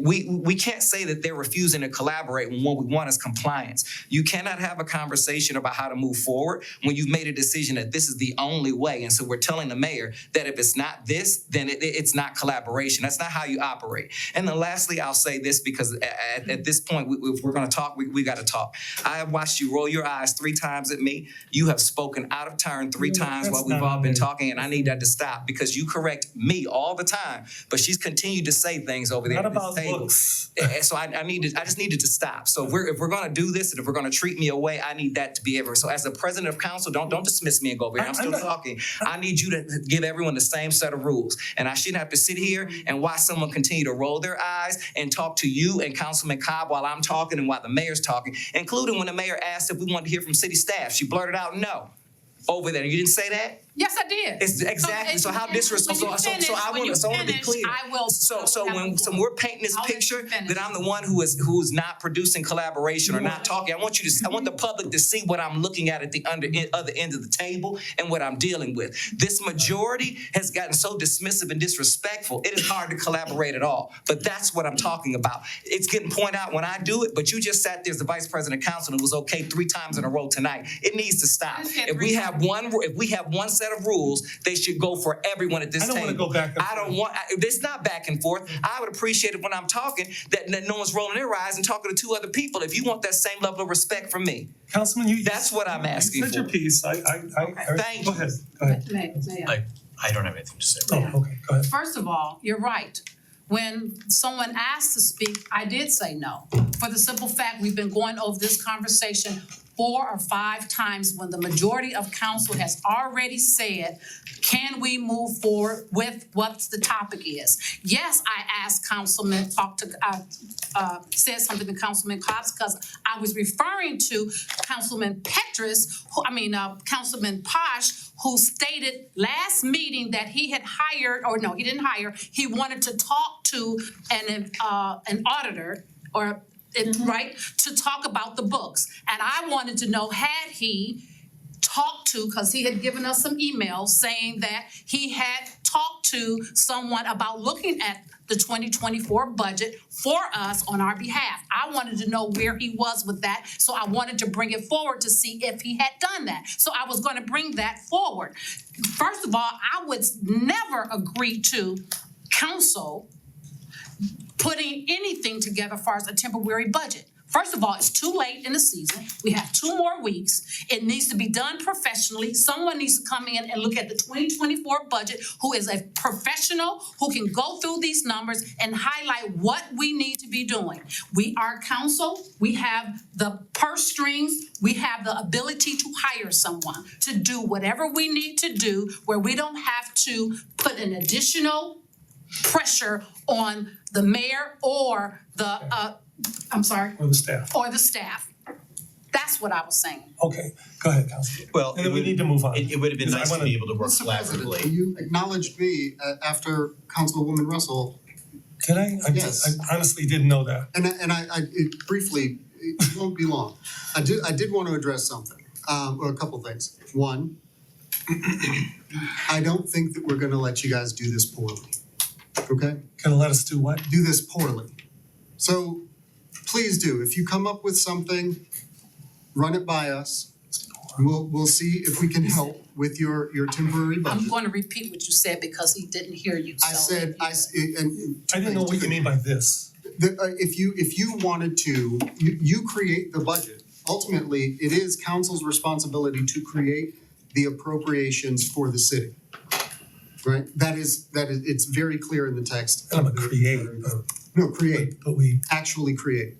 We can't say that they're refusing to collaborate when what we want is compliance. You cannot have a conversation about how to move forward when you've made a decision that this is the only way. And so we're telling the mayor that if it's not this, then it's not collaboration. That's not how you operate. And then lastly, I'll say this because at this point, if we're gonna talk, we gotta talk. I have watched you roll your eyes 3 times at me. You have spoken out of turn 3 times while we've all been talking, and I need that to stop because you correct me all the time, but she's continued to say things over there Not at this about table. books. And so I just needed to stop. So if we're gonna do this and if we're gonna treat me away, I need that to be ever. So as the president of council, don't dismiss me and go over here. I'm still talking. I need you to give everyone the same set of rules. And I shouldn't have to sit here and watch someone continue to roll their eyes and talk to you and Councilman Cobb while I'm talking and while the mayor's talking, including when the mayor asked if we wanted to hear from city staff. She blurted out no. Over there. You didn't say that? Yes, I did. It's exactly. So how disrespectful. So I want to be clear. I will. So when we're painting this I'll let you picture finish. that I'm the one who's not producing collaboration or not talking, I want the public to see what I'm looking at the other end of the table and what I'm dealing with. This majority has gotten so dismissive and disrespectful, it is hard to collaborate at all. But that's what I'm talking about. It's getting pointed out when I do it, but you just sat there as the vice president of council and it was okay 3 times in a row tonight. It needs to stop. If we have one set of rules, they should go for everyone at this table. I don't want to go back and forth. I don't want, it's not back and forth. I would appreciate it when I'm talking that no one's rolling their eyes and talking to 2 other people. If you want that same level of respect from me, Councilman, that's what I'm asking you said your for. piece. Thank Go you. ahead. Go ahead. May I don't have anything to say. Oh, okay, go ahead. First of all, you're right. When someone asked to speak, I did say no. For the simple fact, we've been going over this conversation 4 or 5 times when the majority of council has already said, can we move forward with what the topic is? Yes, I asked said something to Councilman Cobbs because I was referring to Councilman Councilman Posh, who stated last meeting that he had hired, or no, he didn't hire, he wanted to talk to an auditor or right, to talk about the books. And I wanted to know, had he talked to, because he had given us some emails saying that he had talked to someone about looking at the 2024 budget for us on our behalf. I wanted to know where he was with that, so I wanted to bring it forward to see if he had done that. So I was going to bring that forward. First of all, I would never agree to council putting anything together as far as a temporary budget. First of all, it's too late in the season. We have 2 more weeks. It needs to be done professionally. Someone needs to come in and look at the 2024 budget who is a professional, who can go through these numbers and highlight what we need to be doing. We are council. We have the purse strings. We have the ability to hire someone to do whatever we need to do where we don't have to put an additional pressure on the mayor or the Or the staff. or the staff. That's what I was saying. Okay, go ahead, Councilman. Well, And then we need to move on. It would have been Because I nice to wanna- be able to work Mr. President, collaboratively. you acknowledged me after Councilwoman Russell, Can I? Yes. I honestly didn't know that. and briefly, it won't be long. I did want to address something, or a couple things. One, I don't think that we're gonna let you guys do this poorly, okay? Gonna let us do what? Do this poorly. So please do, if you come up with something, run it by us. We'll see if we can help with your temporary I'm budget. going to repeat what you said because he didn't hear you. I said, I didn't know what you mean by this. If you wanted to, you create the budget. Ultimately, it is council's responsibility to create the appropriations for the city. Right? That is, it's very clear in the text. I'm a create, No, create, but we, actually create.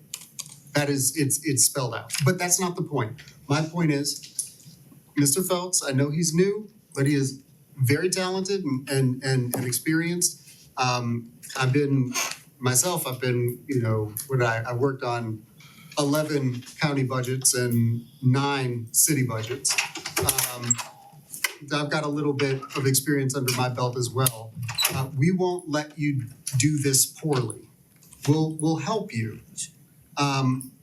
That is, it's spelled out, but that's not the point. My point is, Mr. Phelps, I know he's new, but he is very talented and experienced. I've been, you know, when I worked on 11 county budgets and 9 city budgets. I've got a little bit of experience under my belt as well. We won't let you do this poorly. We'll help you.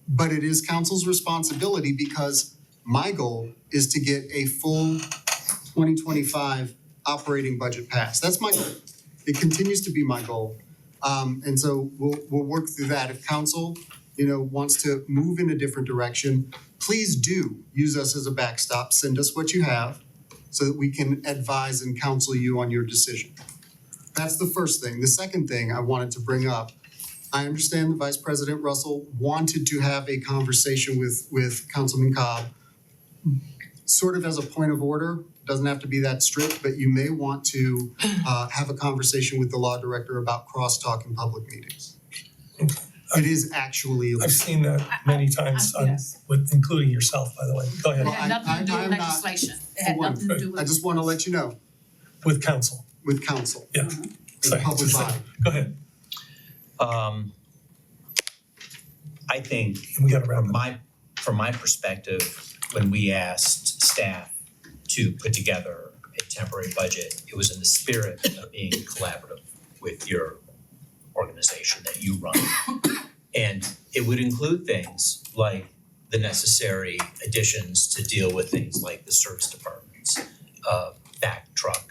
But it is council's responsibility because my goal is to get a full 2025 operating budget passed. That's my goal. It continues to be my goal. And so we'll work through that. If council, you know, wants to move in a different direction, please do use us as a backstop. Send us what you have so that we can advise and counsel you on your decision. That's the first thing. The second thing I wanted to bring up, I understand that Vice President Russell wanted to have a conversation with Councilman Cobb, sort of as a point of order. Doesn't have to be that strict, but you may want to have a conversation with the law director about crosstalk in public meetings. It is actually illegal. I've seen that many times on, Yes. with, including yourself, by the way. Go ahead, It had nothing to do I'm with not- legislation. It had for one, nothing to do with. I just want to let you know, with counsel. with council, Yeah. the Sorry, public just- body. Go ahead. I think We gotta wrap it up. from my perspective, when we asked staff to put together a temporary budget, it was in the spirit of being collaborative with your organization that you run. And it would include things like the necessary additions to deal with things like the service department's back truck,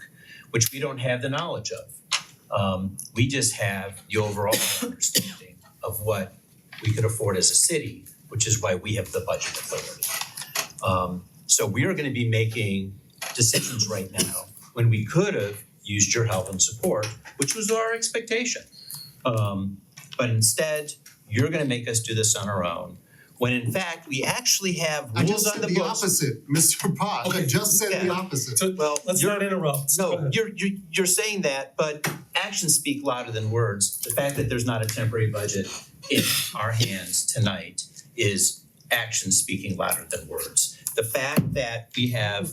which we don't have the knowledge of. We just have the overall understanding of what we could afford as a city, which is why we have the budget authority. So we are gonna be making decisions right now when we could have used your help and support, which was our expectation. But instead, you're gonna make us do this on our own, when in fact, we actually have I just rules on said the the books. opposite, Mr. Posh. I Okay. just said the Yeah. opposite. So Well, let's you're- not interrupt. Go No, ahead. you're saying that, but actions speak louder than words. The fact that there's not a temporary budget in our hands tonight is actions speaking louder than words. The fact that we have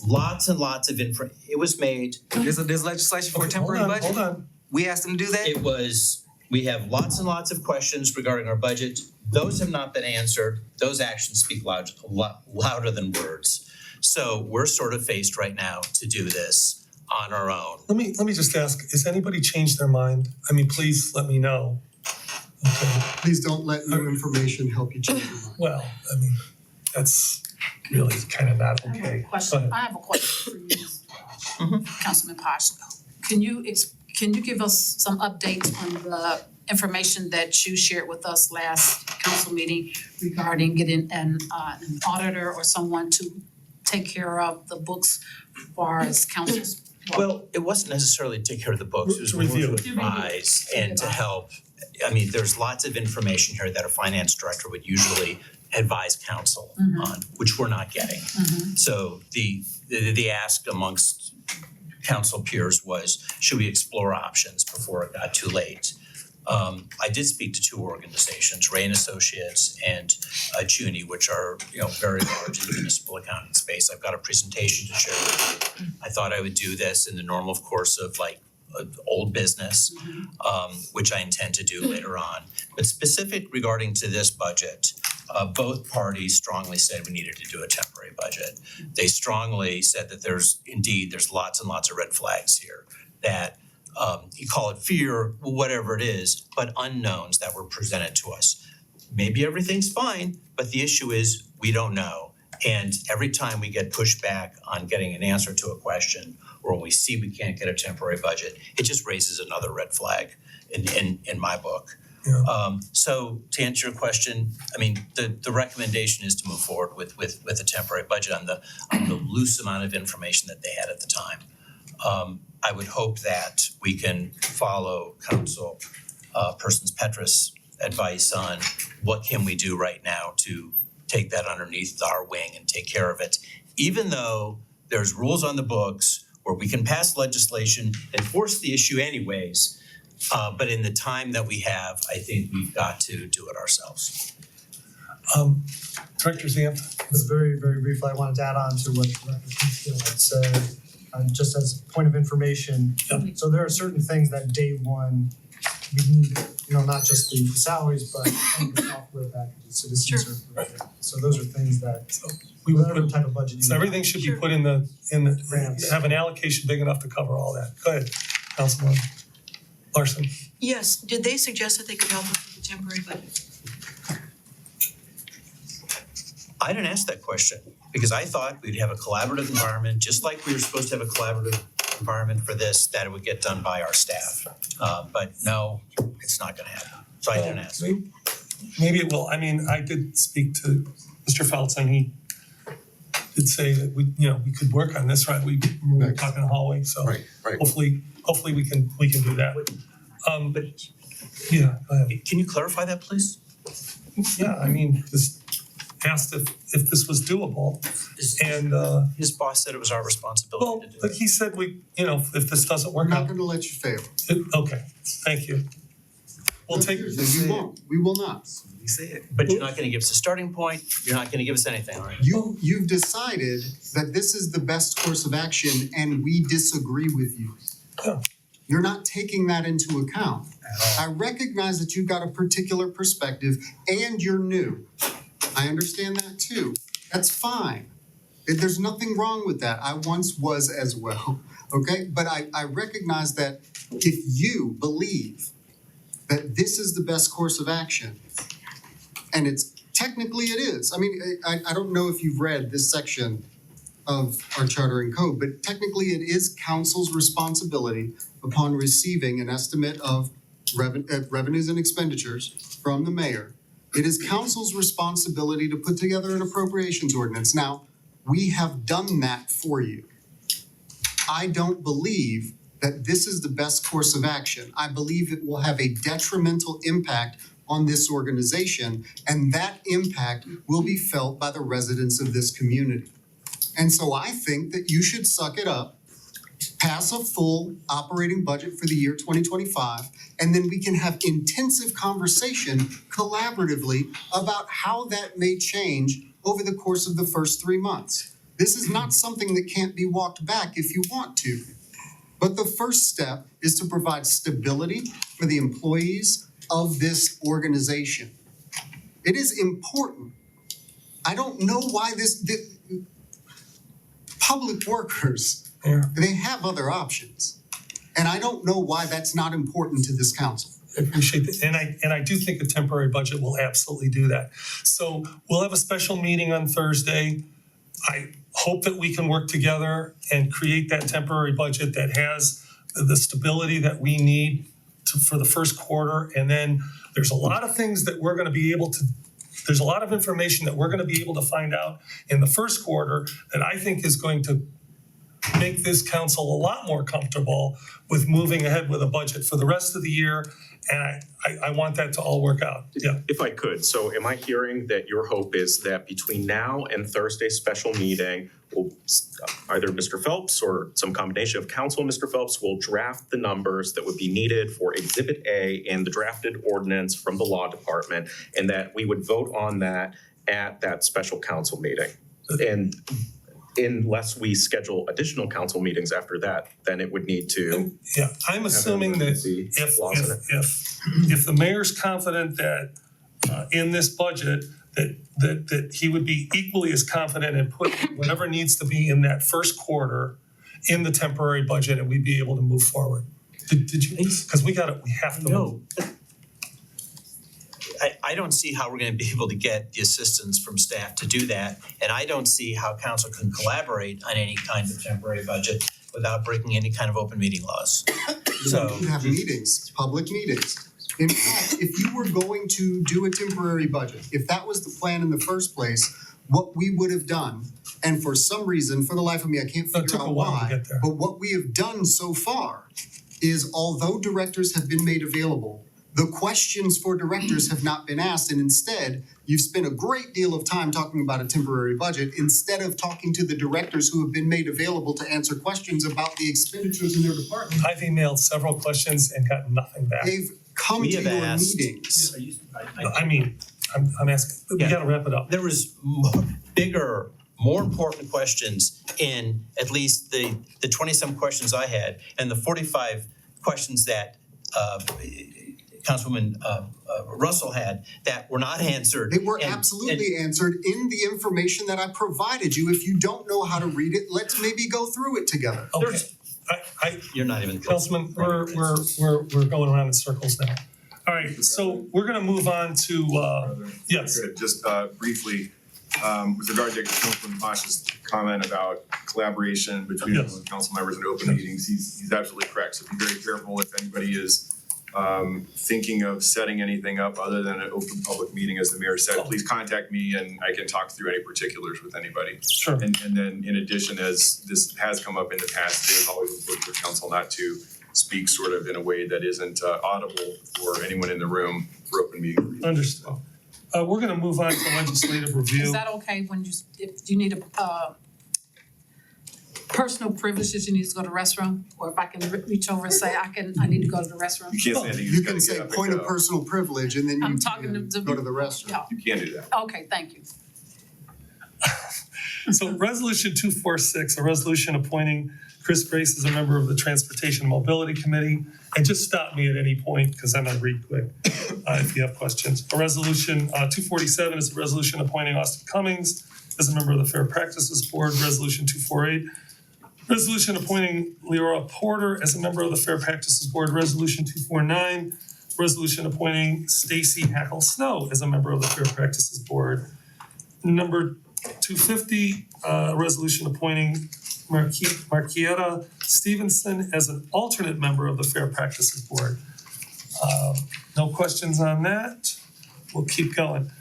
lots and lots of it was made, There's legislation for a Okay, temporary budget. Hold on. We asked them to do that. we have lots and lots of questions regarding our budget. Those have not been answered. Those actions speak louder than words. So we're sort of faced right now to do this on our own. Let me just ask, has anybody changed their mind? I mean, please let me know. Okay, Please don't let new information help you change your mind. well, I mean, that's really kind of not I have okay. a question, Go ahead. I have a question for you, Mhm. Councilman Posh. Can you give us some updates on the information that you shared with us last council meeting regarding getting an auditor or someone to take care of the books as far as council's? Well, it wasn't necessarily to take care of the books, it was To more review. to advise and to help. I mean, there's lots of information here that a finance director would usually advise council on, which we're not getting. So the ask amongst council peers was, should we explore options before it got too late? I did speak to 2 organizations, Ray and Associates and CUNY, which are, very large in the municipal accounting space. I've got a presentation to share with you. I thought I would do this in the normal course of old business, which I intend to do later on. But specific regarding to this budget, both parties strongly said we needed to do a temporary budget. They strongly said that there's lots and lots of red flags here, that you call it fear, whatever it is, but unknowns that were presented to us. Maybe everything's fine, but the issue is we don't know. And every time we get pushed back on getting an answer to a question, or when we see we can't get a temporary budget, it just raises another red flag in my book. Yeah. So to answer your question, I mean, the recommendation is to move forward with a temporary budget on the loose amount of information that they had at the time. I would hope that we can follow Council Persons Petrus' advice on what can we do right now to take that underneath our wing and take care of it, even though there's rules on the books where we can pass legislation and force the issue anyways. But in the time that we have, I think we've got to do it ourselves. Director Zamp? Just very, very briefly, I wanted to add on to what Director Kingsfield had said, just as a point of information. Yep. So there are certain things that day one, we need, not just the salaries, but the software packages, citizen service. So those are things that, We would whatever put, type of budget you so have. everything should be Sure. put in Grants. have an allocation big enough to cover all that. Go ahead, Councilwoman Larson. Yes, did they suggest that they could help us with the temporary budget? I didn't ask that question because I thought we'd have a collaborative environment, just like we were supposed to have a collaborative environment for this, that it would get done by our staff. But no, it's not gonna happen. So I didn't ask. Maybe it will. I mean, I did speak to Mr. Feltz and he did say that we could work on this, right? We were talking in the hallway, so Right. hopefully we can do that. But yeah, go ahead. Can you clarify that, please? Yeah, I mean, just asked if this was doable and His boss said it was our well, responsibility to do but it. he said if this doesn't We're work not out, gonna let you fail. okay, thank you. We'll take, We won't, we will not. You say it. But you're not gonna give us a starting point, you're not gonna give us anything, right? You've decided that this is the best course of action and we disagree with you. Yeah. You're not taking that into account. I recognize that you've got a particular perspective and you're new. I understand that too. That's fine. There's nothing wrong with that. I once was as well, okay? But I recognize that if you believe that this is the best course of action, and technically it is. I mean, I don't know if you've read this section of our charter and code, but technically it is council's responsibility upon receiving an estimate of revenues and expenditures from the mayor. It is council's responsibility to put together an appropriations ordinance. Now, we have done that for you. I don't believe that this is the best course of action. I believe it will have a detrimental impact on this organization, and that impact will be felt by the residents of this community. And so I think that you should suck it up, pass a full operating budget for the year 2025, and then we can have intensive conversation collaboratively about how that may change over the course of the first 3 months. This is not something that can't be walked back if you want to. But the first step is to provide stability for the employees of this organization. It is important. I don't know why the public workers, yeah, they have other options. And I don't know why that's not important to this council. I appreciate that. And I do think a temporary budget will absolutely do that. So we'll have a special meeting on Thursday. I hope that we can work together and create that temporary budget that has the stability that we need for the first quarter. And then there's a lot of things that we're gonna be able to, there's a lot of information that we're gonna be able to find out in the first quarter that I think is going to make this council a lot more comfortable with moving ahead with a budget for the rest of the year. And I want that to all work out. Yeah. If I could, so am I hearing that your hope is that between now and Thursday's special meeting, either Mr. Phelps or some combination of council and Mr. Phelps will draft the numbers that would be needed for Exhibit A in the drafted ordinance from the law department, and that we would vote on that at that special council meeting? And unless we schedule additional council meetings after that, then it would need to Yeah, I'm assuming that emergency clause in it. if the mayor's confident that in this budget, that he would be equally as confident in putting whatever needs to be in that first quarter in the temporary budget, and we'd be able to move forward. Did you, because we have to. No. I don't see how we're gonna be able to get the assistance from staff to do that. And I don't see how council can collaborate on any kind of temporary budget without breaking any kind of open meeting laws. So, You have meetings, public meetings. In fact, if you were going to do a temporary budget, if that was the plan in the first place, what we would have done, and for some reason, for the life of me, I can't It figure took a out while to why, get there. but what we have done so far is although directors have been made available, the questions for directors have not been asked, and instead, you've spent a great deal of time talking about a temporary budget instead of talking to the directors who have been made available to answer questions about the expenditures in their department. I've emailed several questions and got nothing back. They've come We to have your asked- meetings. I mean, I'm asking, we Yeah. gotta wrap it up. There was bigger, more important questions in at least the 20-some questions I had and the 45 questions that Councilwoman Russell had that were not answered. They were And- absolutely answered in the information that I provided you. If you don't know how to read it, let's maybe go through it together. Okay, There's- I, You're not even close. Councilman, we're going around in circles now. All right, so we're gonna move on to, yes. Good, just briefly, with regard to Councilman Bosch's comment about collaboration between Yes. council members in open meetings, he's absolutely correct. So be very careful if anybody is thinking of setting anything up other than an open public meeting, as the mayor said, please contact me and I can talk through any particulars with anybody. Sure. And then in addition, as this has come up in the past, it is always important for council not to speak sort of in a way that isn't audible for anyone in the room for open meeting. Understood. We're gonna move on to legislative review. Is that okay when you, if you need a personal privileges, you need to go to the restroom? Or if I can reach over and say, I need to go to the restroom? You can't say anything, you You just can gotta say get up and point of go. personal privilege and then you I'm talking can to go to the restroom. Yeah, You can't do that. okay, thank you. So resolution 246, a resolution appointing Chris Grace as a member of the Transportation and Mobility Committee. And just stop me at any point, because I'm gonna read quick, if you have questions. A resolution, 247 is a resolution appointing Austin Cummings as a member of the Fair Practices Board. Resolution 248, resolution appointing Leora Porter as a member of the Fair Practices Board. Resolution 249, resolution appointing Stacy Hackle Snow as a member of the Fair Practices Board. Number 250, resolution appointing Marquietta Stevenson as an alternate member of the Fair Practices Board. No questions on that. We'll keep going.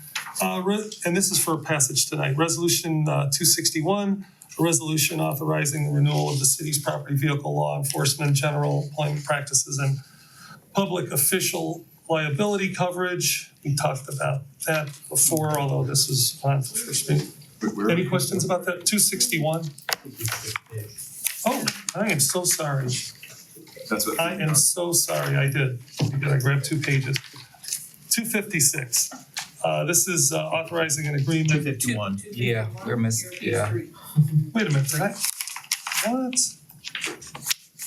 And this is for passage tonight. Resolution 261, a resolution authorizing the renewal of the city's property vehicle law enforcement, general employment practices, and public official liability coverage. We talked about that before, although this is on for first reading. Any questions about that? 261? Oh, I am so sorry. That's what. I am so sorry, I did. I grabbed 2 pages. 256. This is authorizing an agreement. 251. Yeah, we're missing, yeah. Wait a minute, did I? What?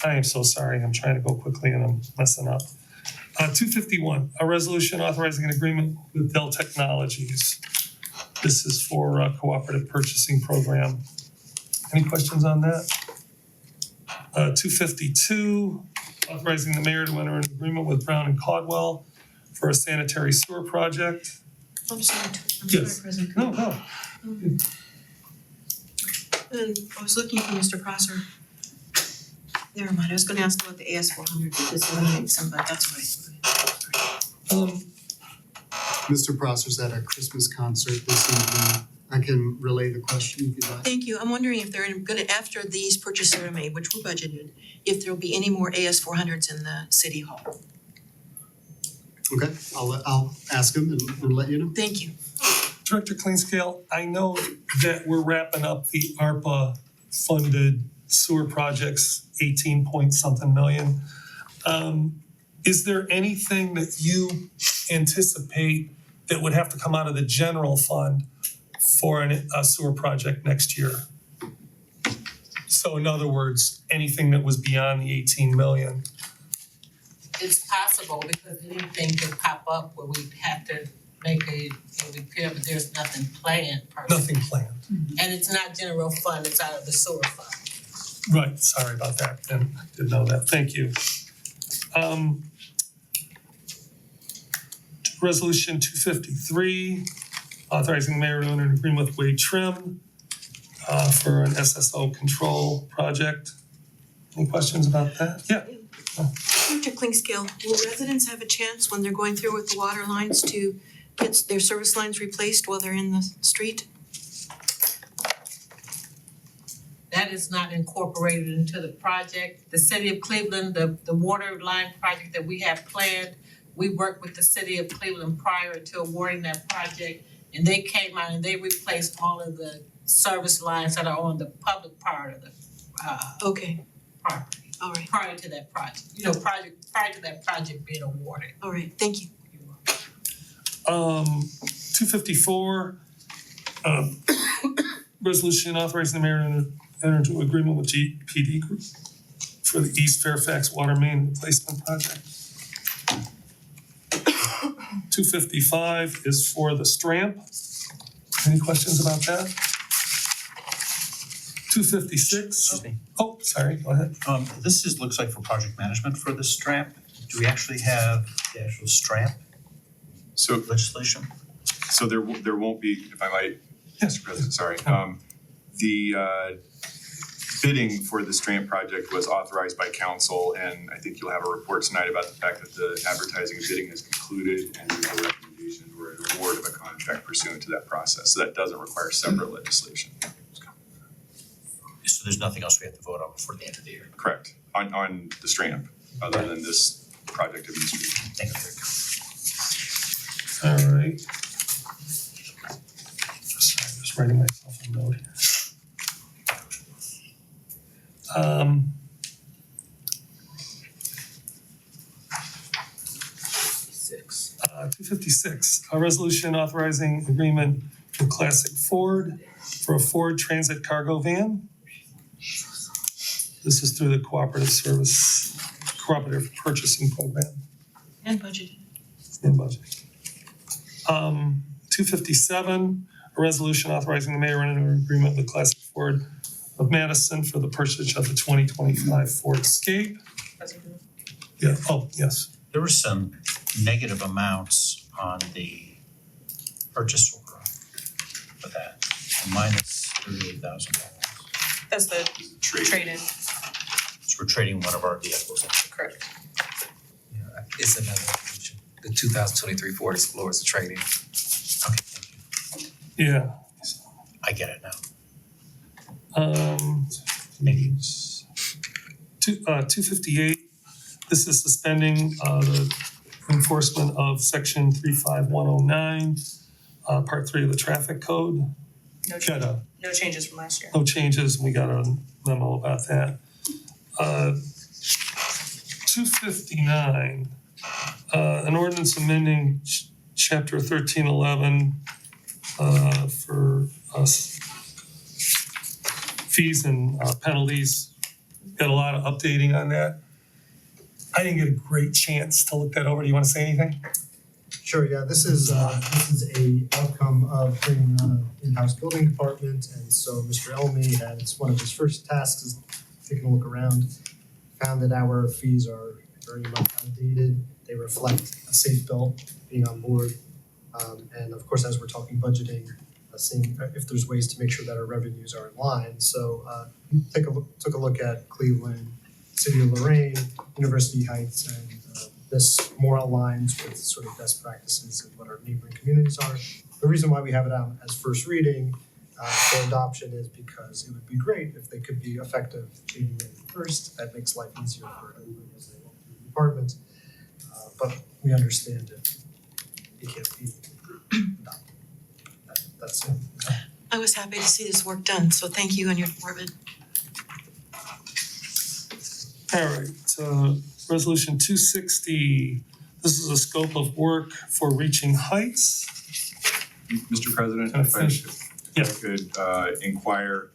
I am so sorry. I'm trying to go quickly and I'm messing up. 251, a resolution authorizing an agreement with Dell Technologies. This is for a cooperative purchasing program. Any questions on that? 252, authorizing the mayor to enter an agreement with Brown and Caldwell for a sanitary sewer project. I'm sorry, Yes. President. No, no. And I was looking for Mr. Prosser. Never mind, I was gonna ask about the AS400, just eliminate some, but that's right. Mr. Prosser's at a Christmas concert this evening. I can relay the question if you'd like. Thank you. I'm wondering if they're gonna, after these purchases are made, which were budgeted, if there'll be any more AS400s in the city hall. Okay, I'll ask him and let you know. Thank you. Director Cleanscale, I know that we're wrapping up the ARPA funded sewer projects, 18 point something million. Is there anything that you anticipate that would have to come out of the general fund for a sewer project next year? So in other words, anything that was beyond the 18 million? It's possible because anything could pop up where we'd have to make a repair, but there's nothing planned per se. Nothing planned. And it's not general fund, it's out of the sewer fund. Right, sorry about that, and I didn't know that, thank you. Resolution 253, authorizing the mayor to enter an agreement with Wade Trim for an SSO control project. Any questions about that? Yeah. Dr. Klingscale, will residents have a chance when they're going through with the water lines to get their service lines replaced while they're in the street? That is not incorporated into the project. The city of Cleveland, the water line project that we have planned, we worked with the city of Cleveland prior to awarding that project. And they came out and they replaced all of the service lines that are on the public part of the Okay, property all right, prior to that project. Prior to that project being awarded. all right, thank you. 254, resolution authorizing the mayor to enter into agreement with GPD Group for the East Fairfax Water Main Replacement Project. 255 is for the Stramp. Any questions about that? 256. Excuse me. Oh, sorry, go ahead. This looks like for project management for the STRAP. Do we actually have the actual STRAP So legislation? So there won't be, if I might, Yes. Mr. President, sorry. The bidding for the Strand project was authorized by council, and I think you'll have a report tonight about the fact that the advertising and bidding is concluded and there's a recommendation or an award of a contract pursuant to that process. So that doesn't require separate legislation. So there's nothing else we have to vote on before the end of the year? Correct. On the Strand, other than this project administration. Thank you. All right. Sorry, I'm just writing myself a note here. 256, a resolution authorizing agreement with Classic Ford for a Ford Transit cargo van. This is through the cooperative purchasing program And budgeting. and budget. 257, a resolution authorizing the mayor to enter an agreement with Classic Ford of Madison for the purchase of the 2025 Ford Escape. Yeah, oh, yes. There were some negative amounts on the purchase order for that, minus $38,000. That's the trade-in, So we're trading one of our vehicles. correct. Yeah, it's another resolution. The 2023 Ford Explorer is a trade-in. Okay, thank you. Yeah. I get it now. Means 258, this is suspending the enforcement of section 35109, part 3 of the traffic code. No Got a no changes from last year. no changes, we got a memo about that. 259, an ordinance amending chapter 1311 for fees and penalties. Got a lot of updating on that. I didn't get a great chance to look that over. Do you want to say anything? Sure, yeah, this is a outcome of bringing on an in-house building department, and so Mr. Elmy had, it's one of his first tasks is taking a look around, found that our fees are very much outdated. They reflect a safe built being on board, and of course, as we're talking budgeting, seeing if there's ways to make sure that our revenues are in line. So took a look at Cleveland, City of Lorraine, University Heights, and this more aligns with sort of best practices and what our neighboring communities are. The reason why we have it out as first reading for adoption is because it would be great if they could be effective January 1st. That makes life easier for everybody as they walk through the department. But we understand it can't be adopted. That's it. I was happy to see this work done, so thank you and your department. All right, resolution 260, this is a scope of work for Reaching Heights. Mr. President, Can I if I finish? could inquire,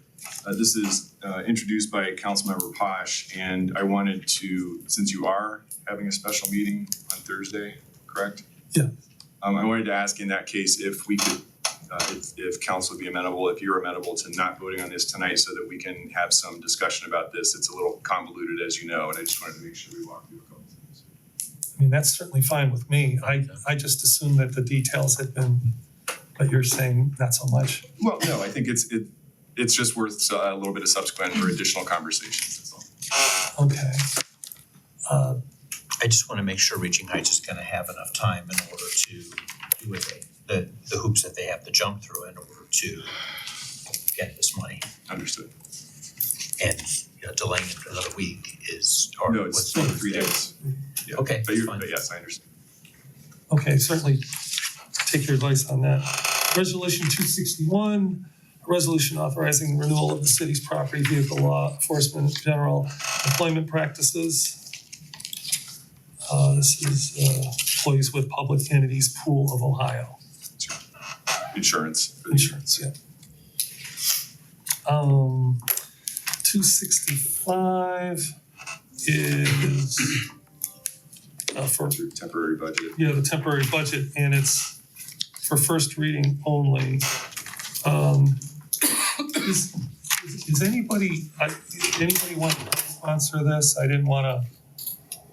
this is introduced by Councilmember Posh, and I wanted to, since you are having a special meeting on Thursday, correct? Yeah. I wanted to ask in that case if we could, if council would be amenable, if you're amenable to not voting on this tonight so that we can have some discussion about this. It's a little convoluted, as you know, and I just wanted to make sure we walk through a couple things. I mean, that's certainly fine with me. I just assumed that the details had been, but you're saying not so much. Well, no, I think it's just worth a little bit of subsequent or additional conversations, that's all. Okay. I just wanna make sure Reaching Heights is gonna have enough time in order to do what the hoops that they have to jump through in order to get this money. Understood. And, delaying it for another week is, or No, it's 3 days. Yeah. Okay, But fine. but yes, I understand. Okay, certainly take your advice on that. Resolution 261, a resolution authorizing renewal of the city's property vehicle law enforcement general employment practices. This is employees with Public Entities Pool of Ohio. insurance. Insurance, yeah. 265 is for, Temporary budget. yeah, the temporary budget, and it's for first reading only. Is anybody, anybody want to sponsor this? I didn't wanna,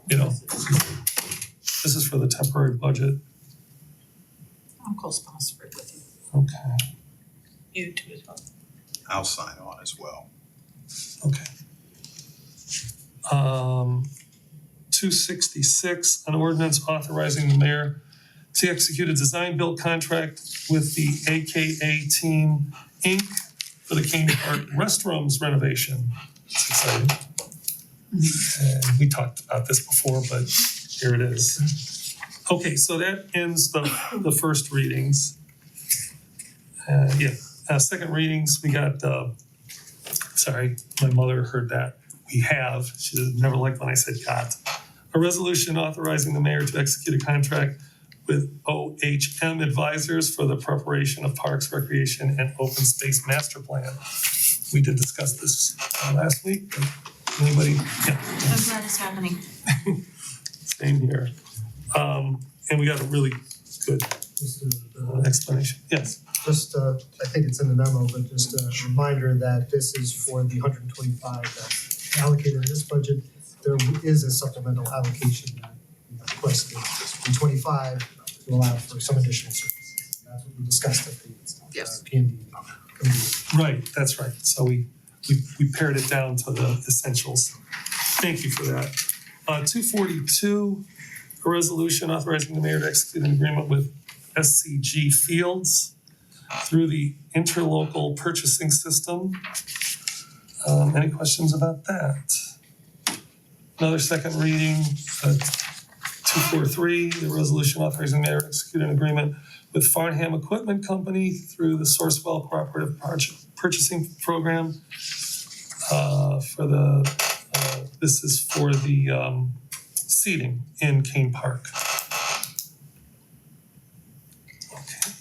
this is for the temporary budget, I'll co-sponsor it with you. okay, You too as well. I'll sign on as well. okay. 266, an ordinance authorizing the mayor to execute a design-build contract with the AKA Team Inc. for the King Park restrooms renovation. It's exciting. And we talked about this before, but here it is. Okay, so that ends the first readings. Second readings, we got, sorry, my mother heard that. We have, she never liked when I said got. A resolution authorizing the mayor to execute a contract with OHM Advisors for the preparation of Parks, Recreation, and Open Space Master Plan. We did discuss this last week, but anybody? Yeah. I'm glad it's happening. Same here. And we got a really good explanation. Yes. Just, I think it's in the memo, but just a reminder that this is for the 125 that's allocated in this budget. There is a supplemental allocation that we have requested in 25 to allow for some additional services. That's what we discussed at the P and D committee. Right, that's right. So we pared it down to the essentials. Thank you for that. 242, a resolution authorizing the mayor to execute an agreement with SCG Fields through the interlocal purchasing system. Any questions about that? Another second reading, 243, the resolution authorizing the mayor to execute an agreement with Farnham Equipment Company through the Sourcewell Cooperative Purchasing Program. This is for the seating in Kane Park. Okay.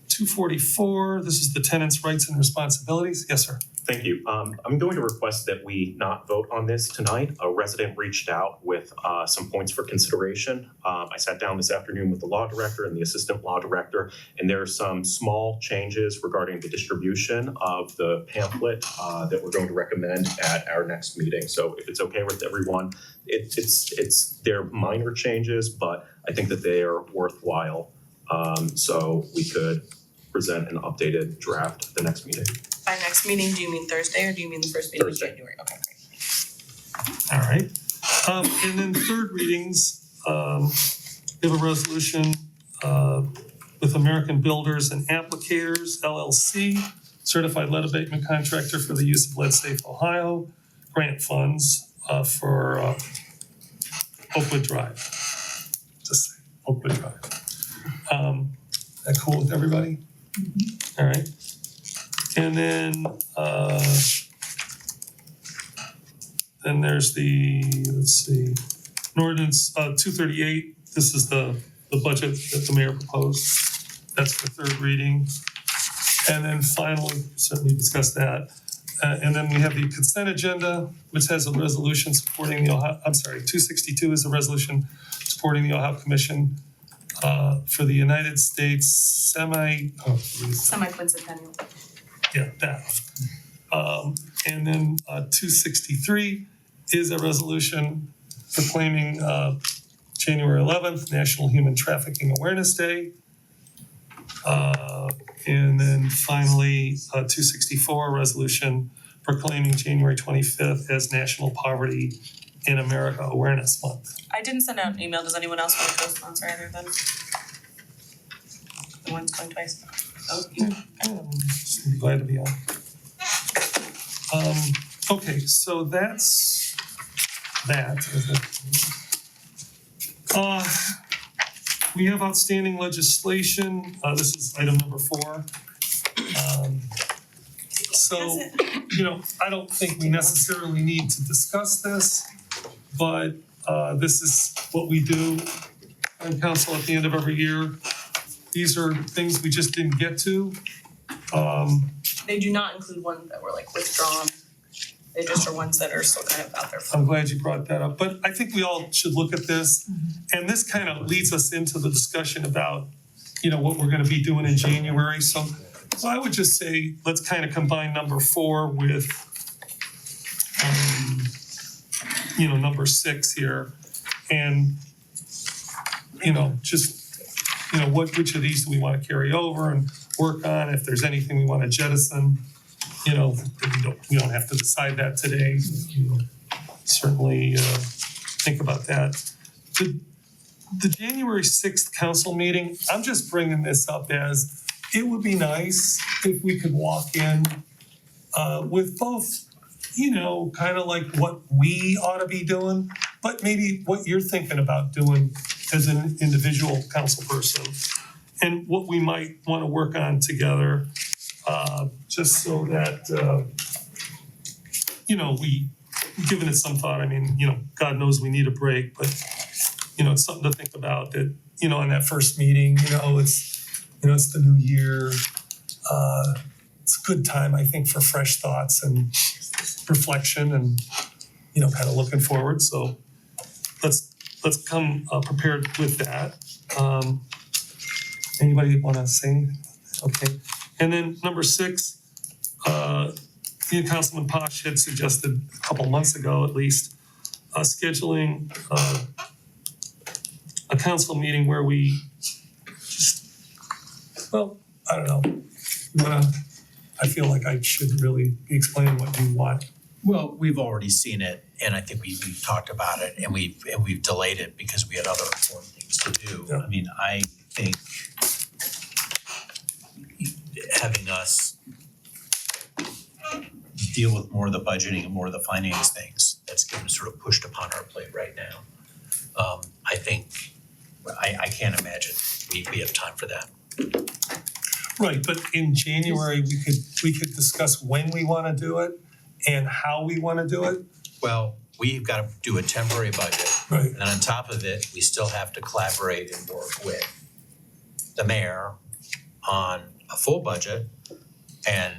244, this is the tenant's rights and responsibilities. Yes, sir. Thank you. I'm going to request that we not vote on this tonight. A resident reached out with some points for consideration. I sat down this afternoon with the law director and the assistant law director, and there are some small changes regarding the distribution of the pamphlet that we're going to recommend at our next meeting. So if it's okay with everyone, they're minor changes, but I think that they are worthwhile. So we could present an updated draft at the next meeting. By next meeting, do you mean Thursday or do you mean the first meeting in Thursday. January? Okay, great. All right. And then third readings, we have a resolution with American Builders and Applicators LLC, certified lead abatement contractor for the use of Lead Safe Ohio grant funds for Oakwood Drive. Just say Oakwood Drive. That cool with everybody? All right. And then there's an ordinance 238. This is the budget that the mayor proposed. That's for third reading. And then finally, certainly discussed that. And then we have the consent agenda, which has a resolution supporting the Ohio, 262 is a resolution supporting the Ohio Commission for the United States Semi-quincentennial. yeah, that. And then 263 is a resolution proclaiming January 11th, National Human Trafficking Awareness Day. And then finally, 264, a resolution proclaiming January 25th as National Poverty in America Awareness Month. I didn't send out an email. Does anyone else want to co-sponsor either of them? The one's going twice. Oh, you. Just be glad to be on. Okay, so that's that. We have outstanding legislation. This is item number 4. So, I don't think we necessarily need to discuss this, but this is what we do on council at the end of every year. These are things we just didn't get to. They do not include ones that were like withdrawn. They just are ones that are still kind of out there. I'm glad you brought that up, but I think we all should look at this. And this kind of leads us into the discussion about, what we're gonna be doing in January. So I would just say, let's kind of combine number 4 with, number 6 here. And, which of these do we want to carry over and work on? If there's anything we want to jettison, we don't have to decide that today. Certainly think about that. The January 6th council meeting, I'm just bringing this up as it would be nice if we could walk in with both, kind of like what we ought to be doing, but maybe what you're thinking about doing as an individual council person and what we might want to work on together, just so that, we've given it some thought. I mean, God knows we need a break, but, it's something to think about that, in that first meeting, it's the new year. It's a good time, I think, for fresh thoughts and reflection and, kind of looking forward. So let's come prepared with that. Anybody want to say anything? Okay. And then number 6, Councilman Posh had suggested a couple months ago, at least, scheduling a council meeting where we just, I don't know. I feel like I shouldn't really be explaining what you want. Well, we've already seen it, and I think we've talked about it, and we've delayed it because we had other important things to do. Yeah. I mean, I think having us deal with more of the budgeting and more of the finance things that's getting sort of pushed upon our plate right now. I can't imagine we have time for that. Right, but in January, we could discuss when we want to do it and how we want to do it. Well, we've got to do a temporary budget. Right. And on top of it, we still have to collaborate and work with the mayor on a full budget. And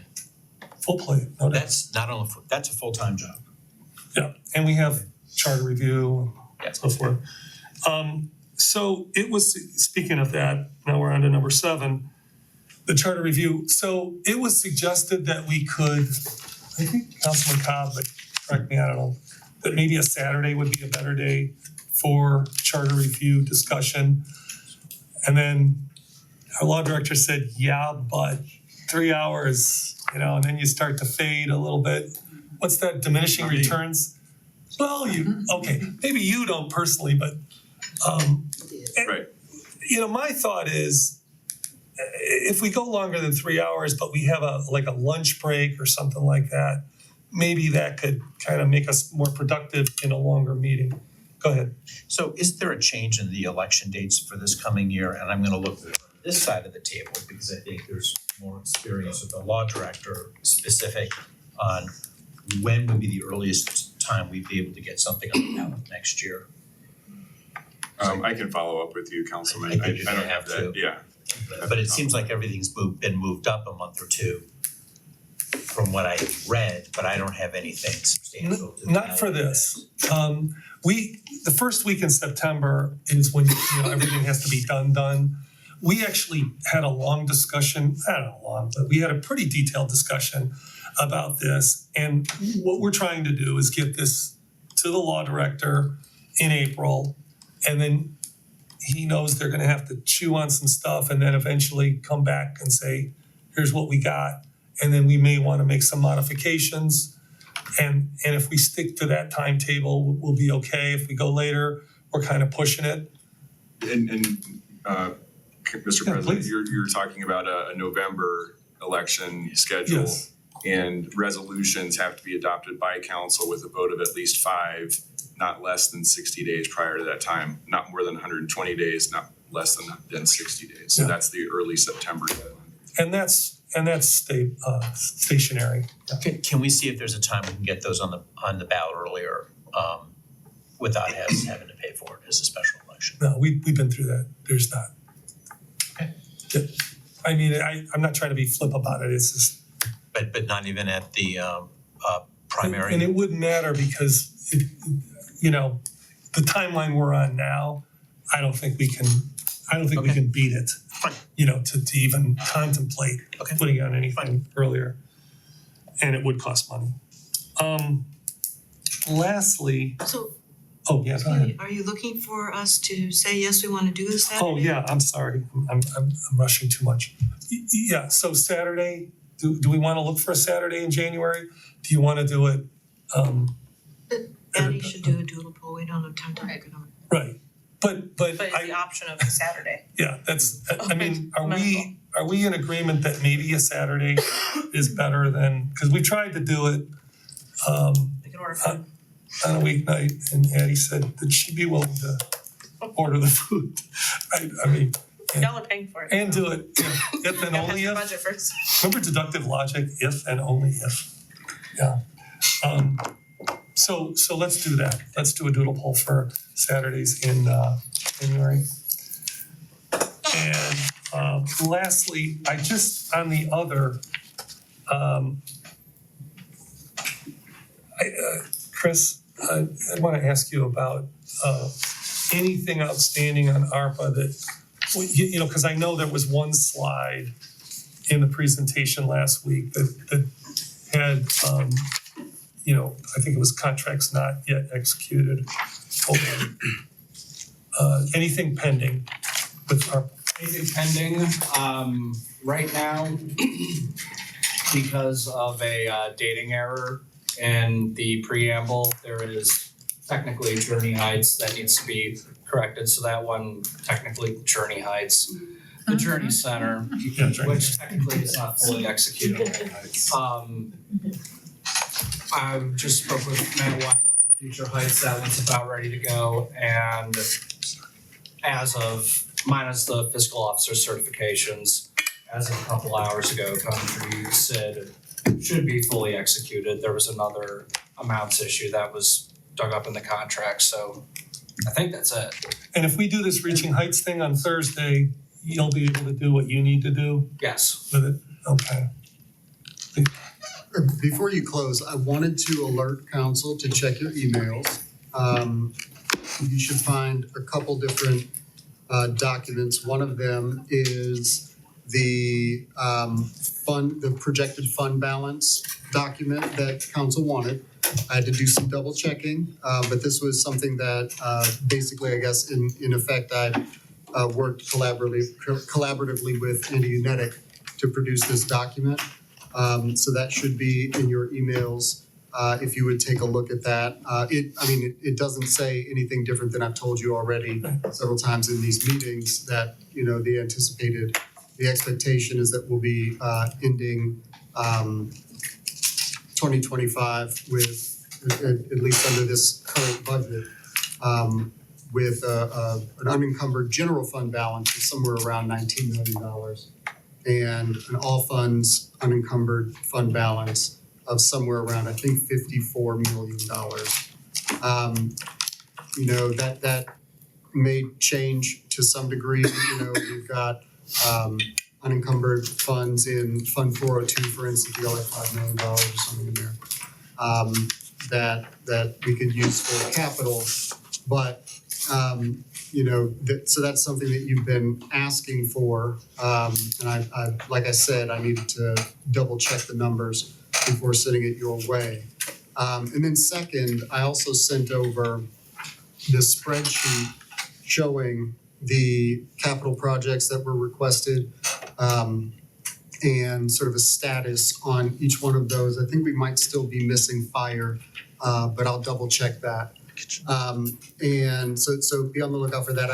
Full plate, no doubt. that's not only, that's a full-time job. Yeah, and we have charter review and so forth. So it was, speaking of that, now we're on to number 7, the charter review. So it was suggested that we could, I think Councilman Cobb, but correct me, I don't know, that maybe a Saturday would be a better day for charter review discussion. And then our law director said, yeah, but 3 hours, and then you start to fade a little bit. What's that, diminishing returns? Well, okay, maybe you don't personally, but Right. My thought is, if we go longer than 3 hours, but we have a lunch break or something like that, maybe that could kind of make us more productive in a longer meeting. Go ahead. So is there a change in the election dates for this coming year? And I'm gonna look at this side of the table because I think there's more experience with the law director specific on when would be the earliest time we'd be able to get something on the ballot next year. I can follow up with you, Councilman. I think you're I don't gonna have have that, yeah. But it seems like everything's been moved up a month or two from what I read, but I don't have anything substantial to. Not for this. The first week in September is when, everything has to be done. We actually had a long discussion, but we had a pretty detailed discussion about this. And what we're trying to do is get this to the law director in April. And then he knows they're gonna have to chew on some stuff and then eventually come back and say, here's what we got. And then we may wanna make some modifications. And if we stick to that timetable, we'll be okay. If we go later, we're kind of pushing it. And Mr. Yeah, President, please. you're talking about a November election schedule. Yes. And resolutions have to be adopted by council with a vote of at least 5, not less than 60 days prior to that time, not more than 120 days, not less than 60 days. So Yeah. that's the early September deadline. And that's stationary. Can we see if there's a time we can get those on the ballot earlier? without having to pay for it as a special election. No, we've been through that. There's not. Okay. Yeah. I mean, I'm not trying to be flip about it. It's just. But not even at the primary. And it wouldn't matter because you know, the timeline we're on now, I don't think we can beat it. Fine. You know, to even contemplate Okay. putting on anything earlier. And it would cost money. Lastly, So oh, yeah, go ahead. are you looking for us to say, yes, we wanna do this Saturday? Oh, yeah, I'm sorry. I'm rushing too much. Yeah, so Saturday, do we wanna look for a Saturday in January? Do you wanna do it, Addie should do a doodle poll, we don't have time to make it on. right, but But it's the I, option of a Saturday. yeah, that's, I mean, are Might as we in agreement that maybe a Saturday is better than, cause we tried to do it We can order food. on a weeknight and Addie said that she'd be willing to order the food. I mean, Y'all are paying for it. and do it, if and Gotta only pass your if. budget first. Remember deductive logic, if and only if. Yeah. So let's do that. Let's do a doodle poll for Saturdays in January. And lastly, I just, on the other, Chris, I wanna ask you about anything outstanding on ARPA that, you know, cause I know there was one slide in the presentation last week that had, you know, I think it was contracts not yet executed. Anything pending with ARPA? Anything pending, right now, because of a dating error in the preamble, there is technically Journey Heights that needs to be corrected, so that one technically Journey Heights. The Journey Center, Yeah, Journey. which technically is not fully executed. I just spoke with Matt Weimer from Future Heights, that one's about ready to go, and as of, minus the fiscal officer certifications, as of a couple hours ago, Country said should be fully executed. There was another amounts issue that was dug up in the contract, so I think that's it. And if we do this Reaching Heights thing on Thursday, you'll be able to do what you need to do Yes. with it? Okay. Before you close, I wanted to alert council to check your emails. You should find a couple different documents. One of them is the the projected fund balance document that council wanted. I had to do some double checking, but this was something that basically, I guess, in effect, I worked collaboratively with Andy Unetic to produce this document. So that should be in your emails, if you would take a look at that. It doesn't say anything different than I've told you already several times in these meetings that, you know, the expectation is that we'll be ending 2025 with, at least under this current budget, with an unencumbered general fund balance of somewhere around $19 million. And an all funds unencumbered fund balance of somewhere around, I think, $54 million. You know, that may change to some degree. You know, we've got unencumbered funds in Fund 402, for instance, we got like $5 million or something in there. That we could use for capital, but you know, so that's something that you've been asking for. And I, like I said, I needed to double check the numbers before sending it your way. And then second, I also sent over this spreadsheet showing the capital projects that were requested, and sort of a status on each one of those. I think we might still be missing fire, but I'll double check that. And so be on the lookout for that.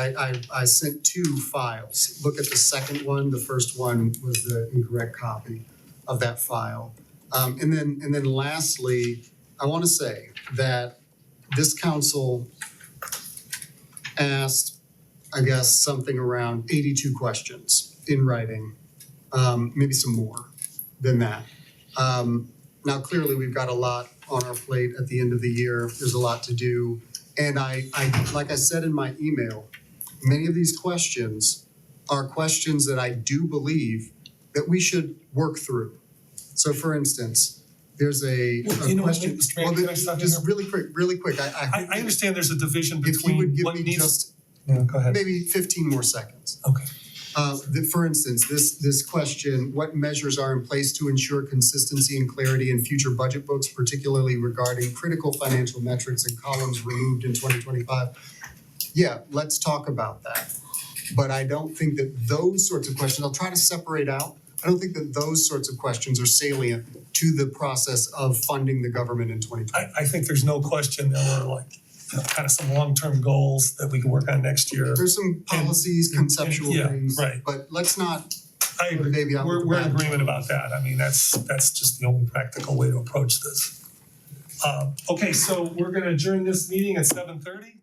I sent 2 files. Look at the second one. The first one was the incorrect copy of that file. And then lastly, I want to say that this council asked, I guess, something around 82 questions in writing, maybe some more than that. Now, clearly, we've got a lot on our plate at the end of the year. There's a lot to do. And I, like I said in my email, many of these questions are questions that I do believe that we should work through. So for instance, there's a Well, you know what, question, Mr. Mayor, well, can I stop you just here? really quick, I understand there's a division if you between would give what me needs. just Yeah, go ahead. maybe 15 more seconds. Okay. For instance, this question, what measures are in place to ensure consistency and clarity in future budget books, particularly regarding critical financial metrics and columns removed in 2025? Yeah, let's talk about that. But I don't think that those sorts of questions, I'll try to separate out. I don't think that those sorts of questions are salient to the process of funding the government in 2025. I think there's no question there were like, kind of some long-term goals that we can work on next year. There's some policies, conceptual yeah, things, right. but let's not I put a agree. baby out with the We're in bathwater. agreement about that. I mean, that's just the only practical way to approach this. Okay, so we're gonna adjourn this meeting at 7:30.